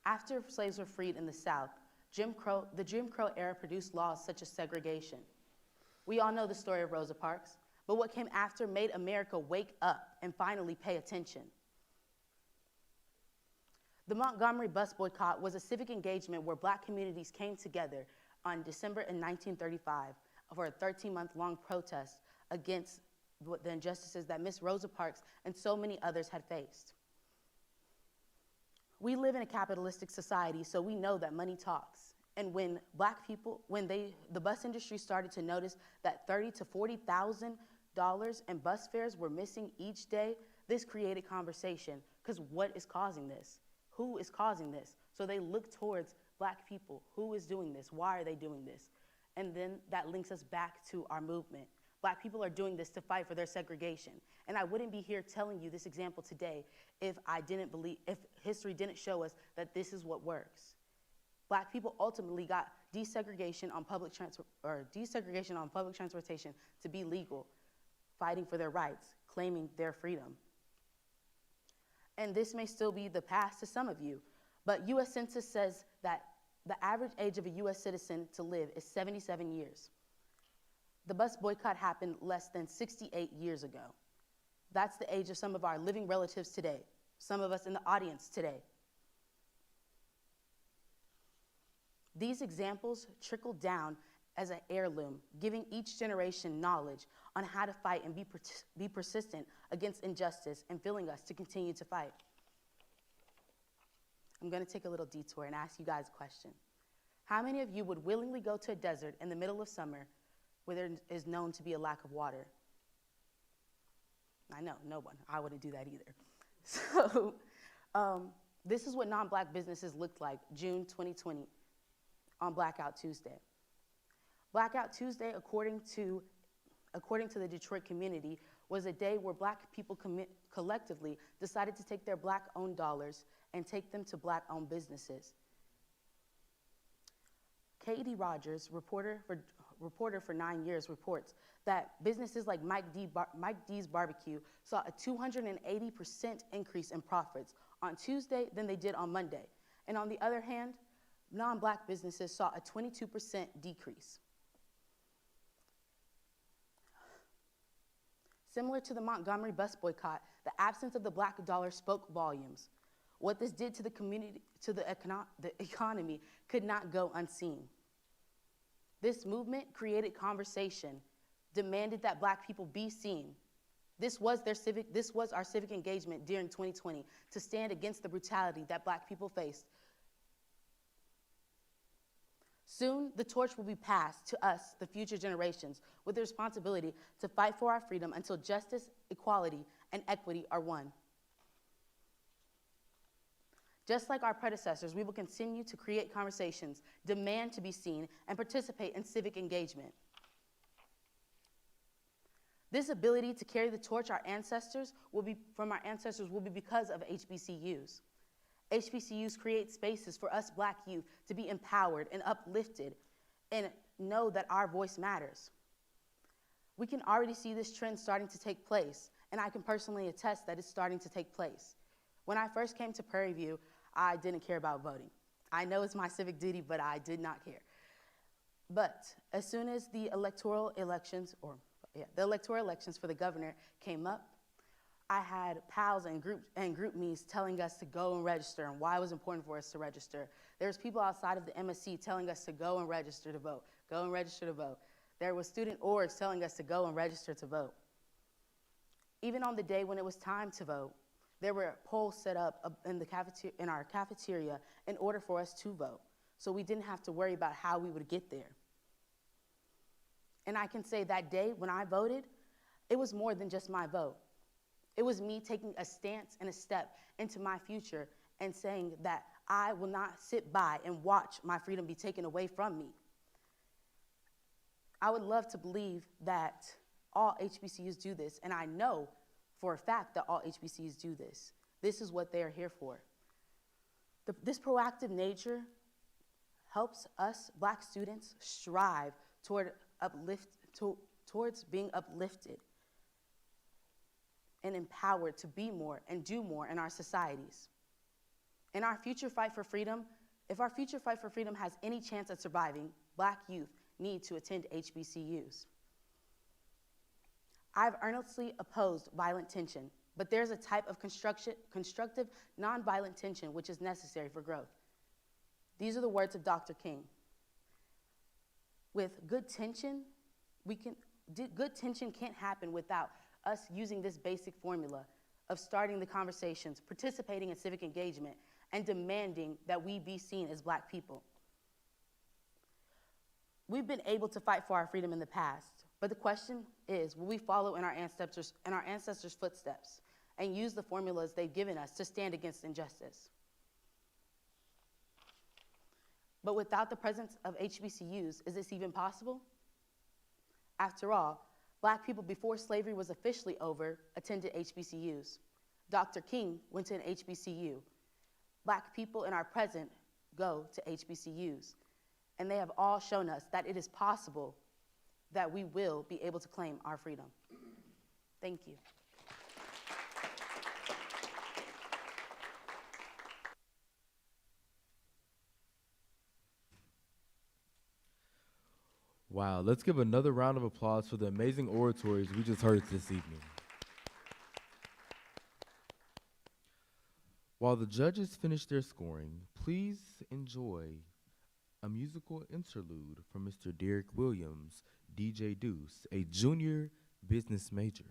After slaves were freed in the South, the Jim Crow era produced laws such as segregation. We all know the story of Rosa Parks, but what came after made America wake up and finally pay attention. The Montgomery bus boycott was a civic engagement where Black communities came together on December in 1935 for a 13-month-long protest against the injustices that Miss Rosa Parks and so many others had faced. We live in a capitalistic society, so we know that money talks. And when Black people, the bus industry started to notice that $30,000 to $40,000 in bus fares were missing each day, this created conversation, because what is causing this? Who is causing this? So they look towards Black people. Who is doing this? Why are they doing this? And then that links us back to our movement. Black people are doing this to fight for their segregation. And I wouldn't be here telling you this example today if history didn't show us that this is what works. Black people ultimately got desegregation on public transportation to be legal, fighting for their rights, claiming their freedom. And this may still be the past to some of you, but U.S. Census says that the average age of a U.S. citizen to live is 77 years. The bus boycott happened less than 68 years ago. That's the age of some of our living relatives today, some of us in the audience today. These examples trickle down as an heirloom, giving each generation knowledge on how to fight and be persistent against injustice and filling us to continue to fight. I'm going to take a little detour and ask you guys a question. How many of you would willingly go to a desert in the middle of summer where there is known to be a lack of water? I know, no one. I wouldn't do that either. So this is what non-Black businesses looked like June 2020 on Blackout Tuesday. Blackout Tuesday, according to the Detroit community, was a day where Black people collectively decided to take their Black-owned dollars and take them to Black-owned businesses. Katie Rogers, reporter reporter for 9 years, reports that businesses like Mike D's Barbecue saw a 280% increase in profits on Tuesday than they did on Monday. And on the other hand, non-Black businesses saw a 22% decrease. Similar to the Montgomery bus boycott, the absence of the Black dollar spoke volumes. What this did to the community, to the economy, could not go unseen. This movement created conversation, demanded that Black people be seen. This was our civic engagement during 2020 to stand against the brutality that Black people faced. Soon, the torch will be passed to us, the future generations, with the responsibility to fight for our freedom until justice, equality, and equity are won. Just like our predecessors, we will continue to create conversations, demand to be seen, and participate in civic engagement. This ability to carry the torch from our ancestors will be because of HBCUs. HBCUs create spaces for us Black youth to be empowered and uplifted and know that our voice matters. We can already see this trend starting to take place, and I can personally attest that it's starting to take place. When I first came to Prairie View, I didn't care about voting. I know it's my civic duty, but I did not care. But as soon as the electoral elections for the governor came up, I had pals and group me's telling us to go and register and why it was important for us to register. There's people outside of the MSC telling us to go and register to vote, go and register to vote. There was student orgs telling us to go and register to vote. Even on the day when it was time to vote, there were polls set up in our cafeteria in order for us to vote, so we didn't have to worry about how we would get there. And I can say that day when I voted, it was more than just my vote. It was me taking a stance and a step into my future and saying that I will not sit by and watch my freedom be taken away from me. I would love to believe that all HBCUs do this, and I know for a fact that all HBCUs do this. This is what they are here for. This proactive nature helps us Black students strive towards being uplifted and empowered to be more and do more in our societies. In our future fight for freedom, if our future fight for freedom has any chance at surviving, Black youth need to attend HBCUs. I've earnestly opposed violent tension, but there's a type of constructive, nonviolent tension which is necessary for growth. These are the words of Dr. King. With good tension, good tension can't happen without us using this basic formula of starting the conversations, participating in civic engagement, and demanding that we be seen as Black people. We've been able to fight for our freedom in the past, but the question is, will we follow in our ancestors' footsteps and use the formulas they've given us to stand against injustice? But without the presence of HBCUs, is this even possible? After all, Black people before slavery was officially over attended HBCUs. Dr. King went to an HBCU. Black people in our present go to HBCUs. And they have all shown us that it is possible that we will be able to claim our freedom. Thank you.
Wow, let's give another round of applause for the amazing oratories we just heard this evening. While the judges finish their scoring, please enjoy a musical interlude from Mr. Derek Williams, DJ Deuce, a junior business major.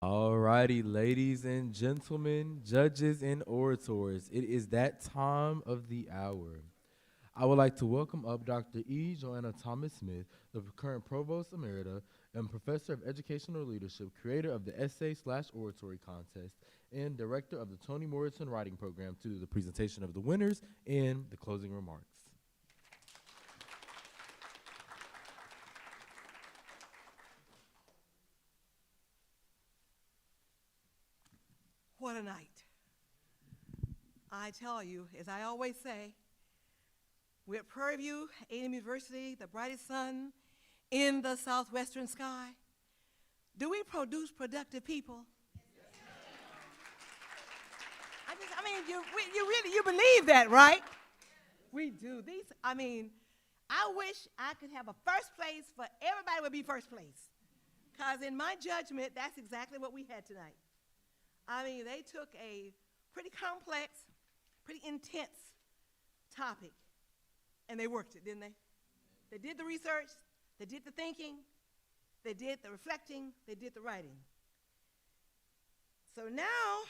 Alrighty, ladies and gentlemen, judges and orators, it is that time of the hour. I would like to welcome up Dr. E. Joanna Thomas Smith, the current Provost Emerita and Professor of Educational Leadership, creator of the Essay/Oratory Contest, and Director of the Toni Morrison Writing Program, to do the presentation of the winners and the closing remarks.
What a night. I tell you, as I always say, we're at Prairie View, A&M University, the brightest sun in the southwestern sky. Do we produce productive people? You believe that, right? We do. I wish I could have a first place for everybody would be first place. Because in my judgment, that's exactly what we had tonight. They took a pretty complex, pretty intense topic, and they worked it, didn't they? They did the research, they did the thinking, they did the reflecting, they did the writing. So now,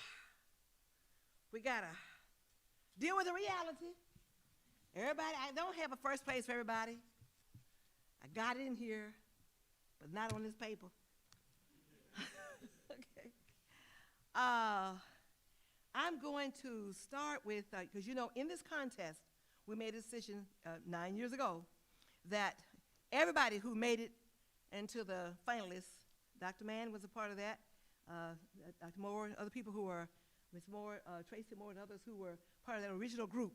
we gotta deal with the reality. Everybody, I don't have a first place for everybody. I got it in here, but not on this paper. Okay. I'm going to start with, because in this contest, we made a decision 9 years ago that everybody who made it into the finalists, Dr. Mann was a part of that, Dr. Moore and other people who were, Ms. Moore, Tracy Moore and others who were part of that original group,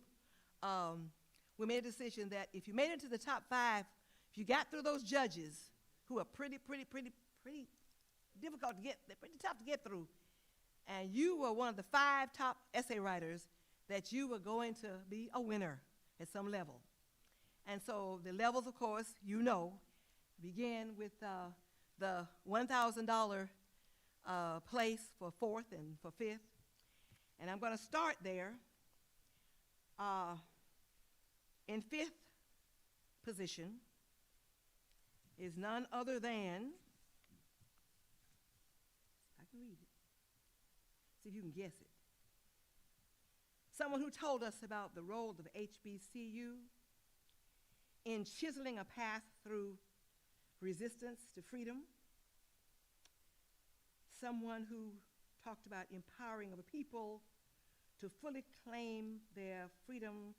we made a decision that if you made it to the top 5, if you got through those judges who are pretty difficult to get, they're pretty tough to get through, and you were one of the 5 top essay writers, that you were going to be a winner at some level. And so the levels, of course, begin with the $1,000 place for 4th and for 5th. And I'm going to start there. In 5th position is none other than, I can read it, see if you can guess it. Someone who told us about the role of HBCU in chiseling a path through resistance to freedom. Someone who talked about empowering of a people to fully claim their freedom.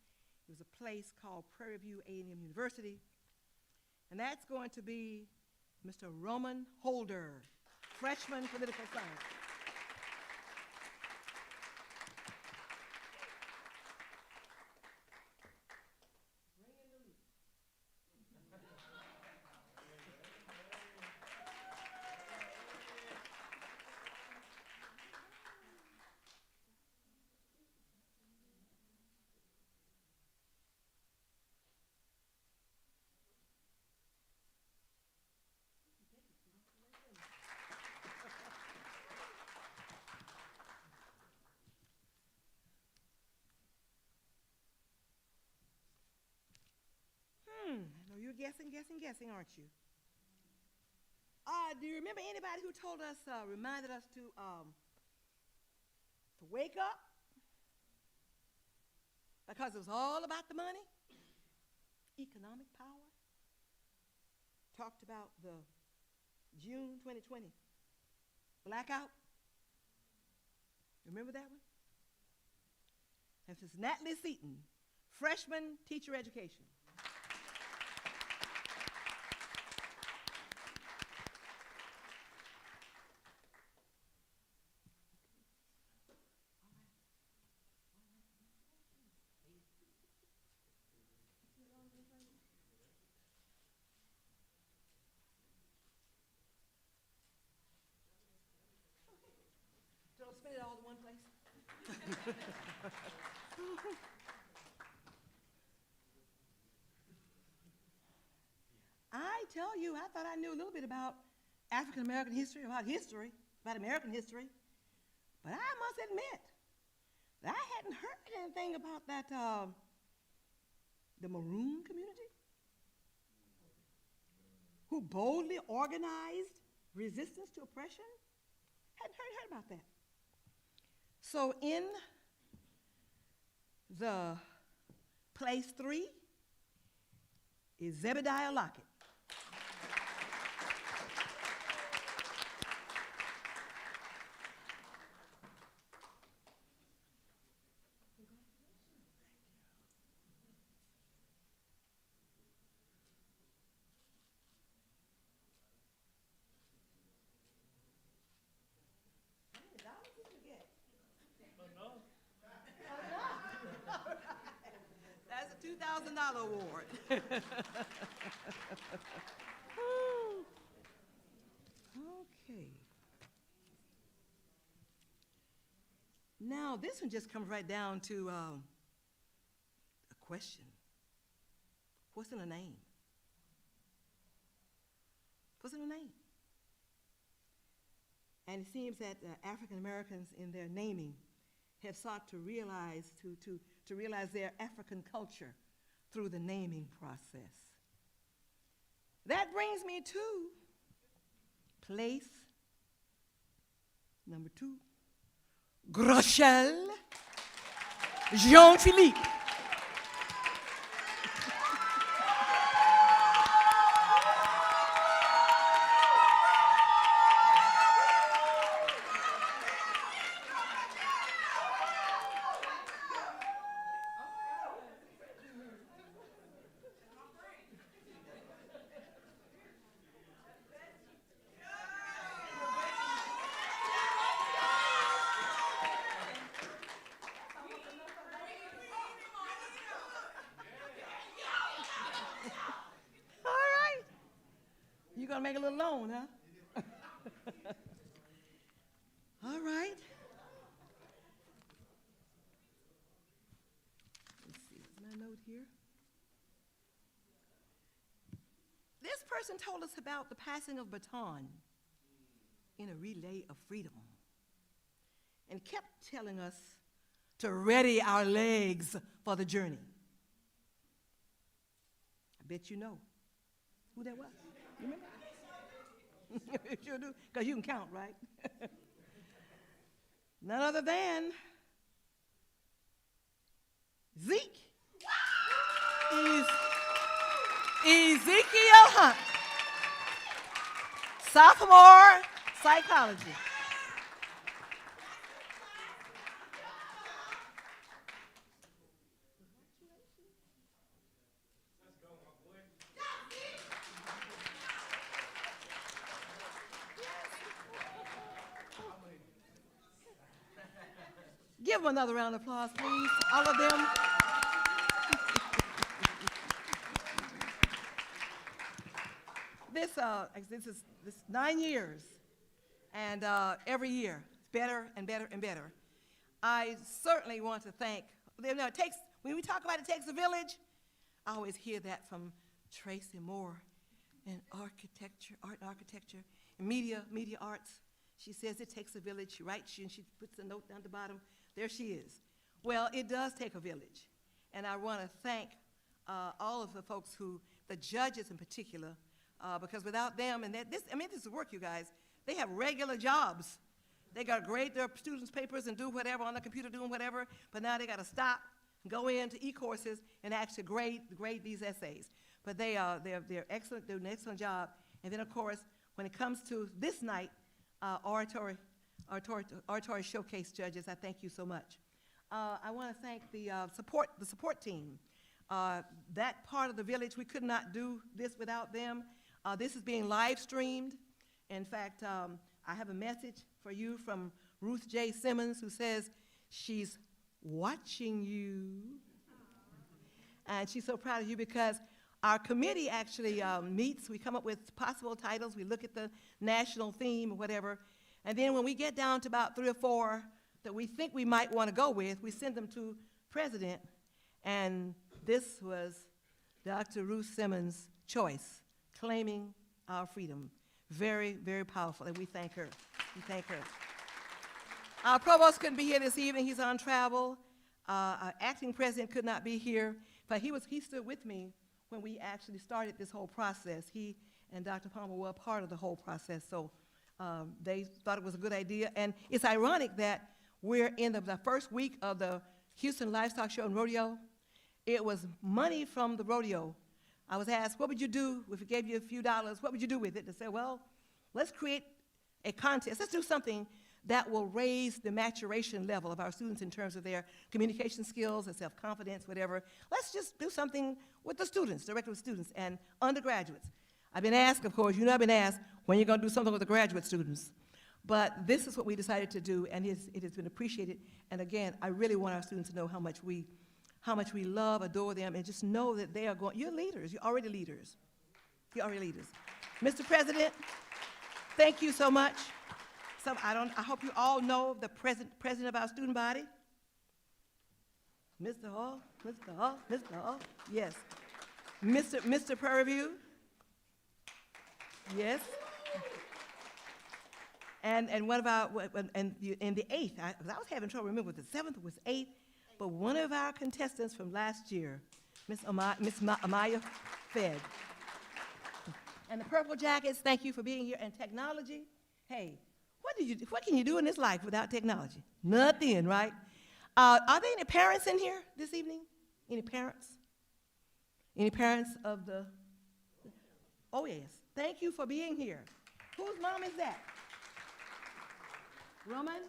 It was a place called Prairie View A&M University. And that's going to be Mr. Roman Holder, freshman political science. I know you're guessing, aren't you? Do you remember anybody who told us, reminded us to wake up? Because it was all about the money, economic power. Talked about the June 2020 blackout. Remember that one? This is Natalie Seaton, freshman teacher education. Don't spend it all in one place. I tell you, I thought I knew a little bit about African American history, about American history, but I must admit that I hadn't heard anything about that, the Maroon community, who boldly organized resistance to oppression Hadn't heard about that. So in the place 3 is Zebediah Lockett. That's a $2,000 award. Okay. Now, this one just comes right down to a question. What's in a name? What's in a name? And it seems that African Americans in their naming have sought to realize their African culture through the naming process. That brings me to place number 2, Groschel Jean-Philippe. You're going to make a little loan, huh? All right. Let's see, what's my note here? This person told us about the passing of baton in a relay of freedom and kept telling us to ready our legs for the journey. I bet you know who that was. You remember? You sure do, because you can count, right? None other than Zeke. Ezekiel Hunt, sophomore psychology. Give them another round of applause, please, all of them. This is 9 years, and every year it's better and better and better. I certainly want to thank, when we talk about it takes a village, I always hear that from Tracy Moore in art and architecture, and media arts. She says it takes a village. She writes you, and she puts a note down the bottom. There she is. Well, it does take a village, and I want to thank all of the folks the judges in particular, because without them, and this is work, you guys. They have regular jobs. They got to grade their students' papers and do whatever on the computer, doing whatever, but now they got to stop, go into e-courses, and actually grade these essays. But they're excellent, doing an excellent job. And then, of course, when it comes to this night, oratory showcase judges, I thank you so much. I want to thank the support team. That part of the village, we could not do this without them. This is being live streamed. In fact, I have a message for you from Ruth J. Simmons, who says she's watching you. And she's so proud of you because our committee actually meets. We come up with possible titles. We look at the national theme or whatever. And then when we get down to about 3 or 4 that we think we might want to go with, we send them to President. And this was Dr. Ruth Simmons' choice, claiming our freedom. Very, very powerful, and we thank her. We thank her. Our provost couldn't be here this evening. He's on travel. Our acting president could not be here, but he stood with me when we actually started this whole process. He and Dr. Palmer were a part of the whole process, so They thought it was a good idea. And it's ironic that we're in the first week of the Houston Livestock Show and Rodeo. It was money from the rodeo. I was asked, what would you do if we gave you a few dollars? What would you do with it? They said, well, let's create a contest. Let's do something that will raise the maturation level of our students in terms of their communication skills and self-confidence, whatever. Let's just do something with the students, directly with students and undergraduates. I've been asked, of course, I've been asked, when you're going to do something with the graduate students. But this is what we decided to do, and it has been appreciated. And again, I really want our students to know how much we love, adore them, and just know that they are going, you're leaders, you're already leaders. You're already leaders. Mr. President, thank you so much. I hope you all know the president of our student body. Mr. Hall, Mr. Hall, Mr. Hall, yes. Mr. Prairie, yes. And one of our, and the 8th, I was having trouble remembering the 7th was 8th, but one of our contestants from last year, Miss Amaya Fed. And the Purple Jackets, thank you for being here. And technology, hey, what can you do in this life without technology? Nothing, right? Are there any parents in here this evening? Any parents? Any parents of the, oh yes, thank you for being here. Whose mom is that? Roman?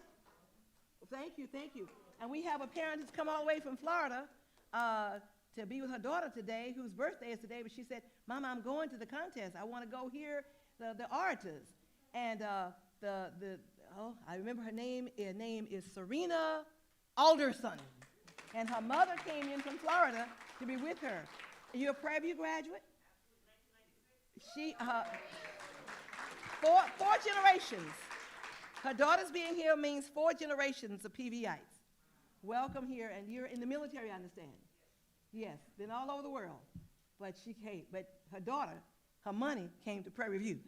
Thank you, thank you. And we have a parent who's come all the way from Florida to be with her daughter today, whose birthday is today, but she said, Mama, I'm going to the contest. I want to go hear the orators. And I remember her name. Her name is Serena Alderson. And her mother came in from Florida to be with her. Are you a Prairie View graduate? She, four generations. Her daughter's being here means 4 generations of PVites. Welcome here, and you're in the military, I understand. Yes, been all over the world. But her daughter, her money came to Prairie View.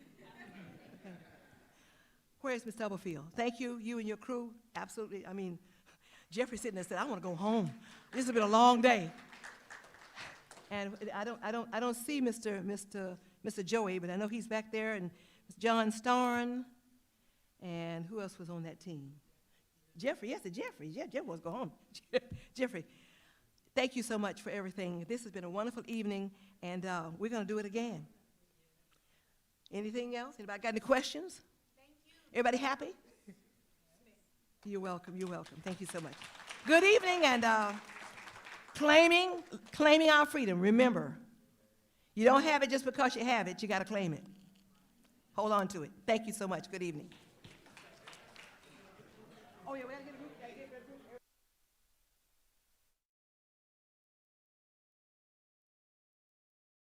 Where's Ms. Stubblefield? Thank you, you and your crew. Absolutely. I mean, Jeffrey sitting there said, I want to go home. This has been a long day. And I don't see Mr. Joey, but I know he's back there, and John Starn, and who else was on that team? Jeffrey, yes, Jeffrey. Yeah, Jeffrey wants to go home. Jeffrey, thank you so much for everything. This has been a wonderful evening, and we're going to do it again. Anything else? Anybody got any questions? Thank you. Everybody happy? You're welcome, you're welcome. Thank you so much. Good evening, and claiming our freedom. Remember, you don't have it just because you have it. You got to claim it. Hold on to it. Thank you so much. Good evening. Oh, yeah, we gotta get a group.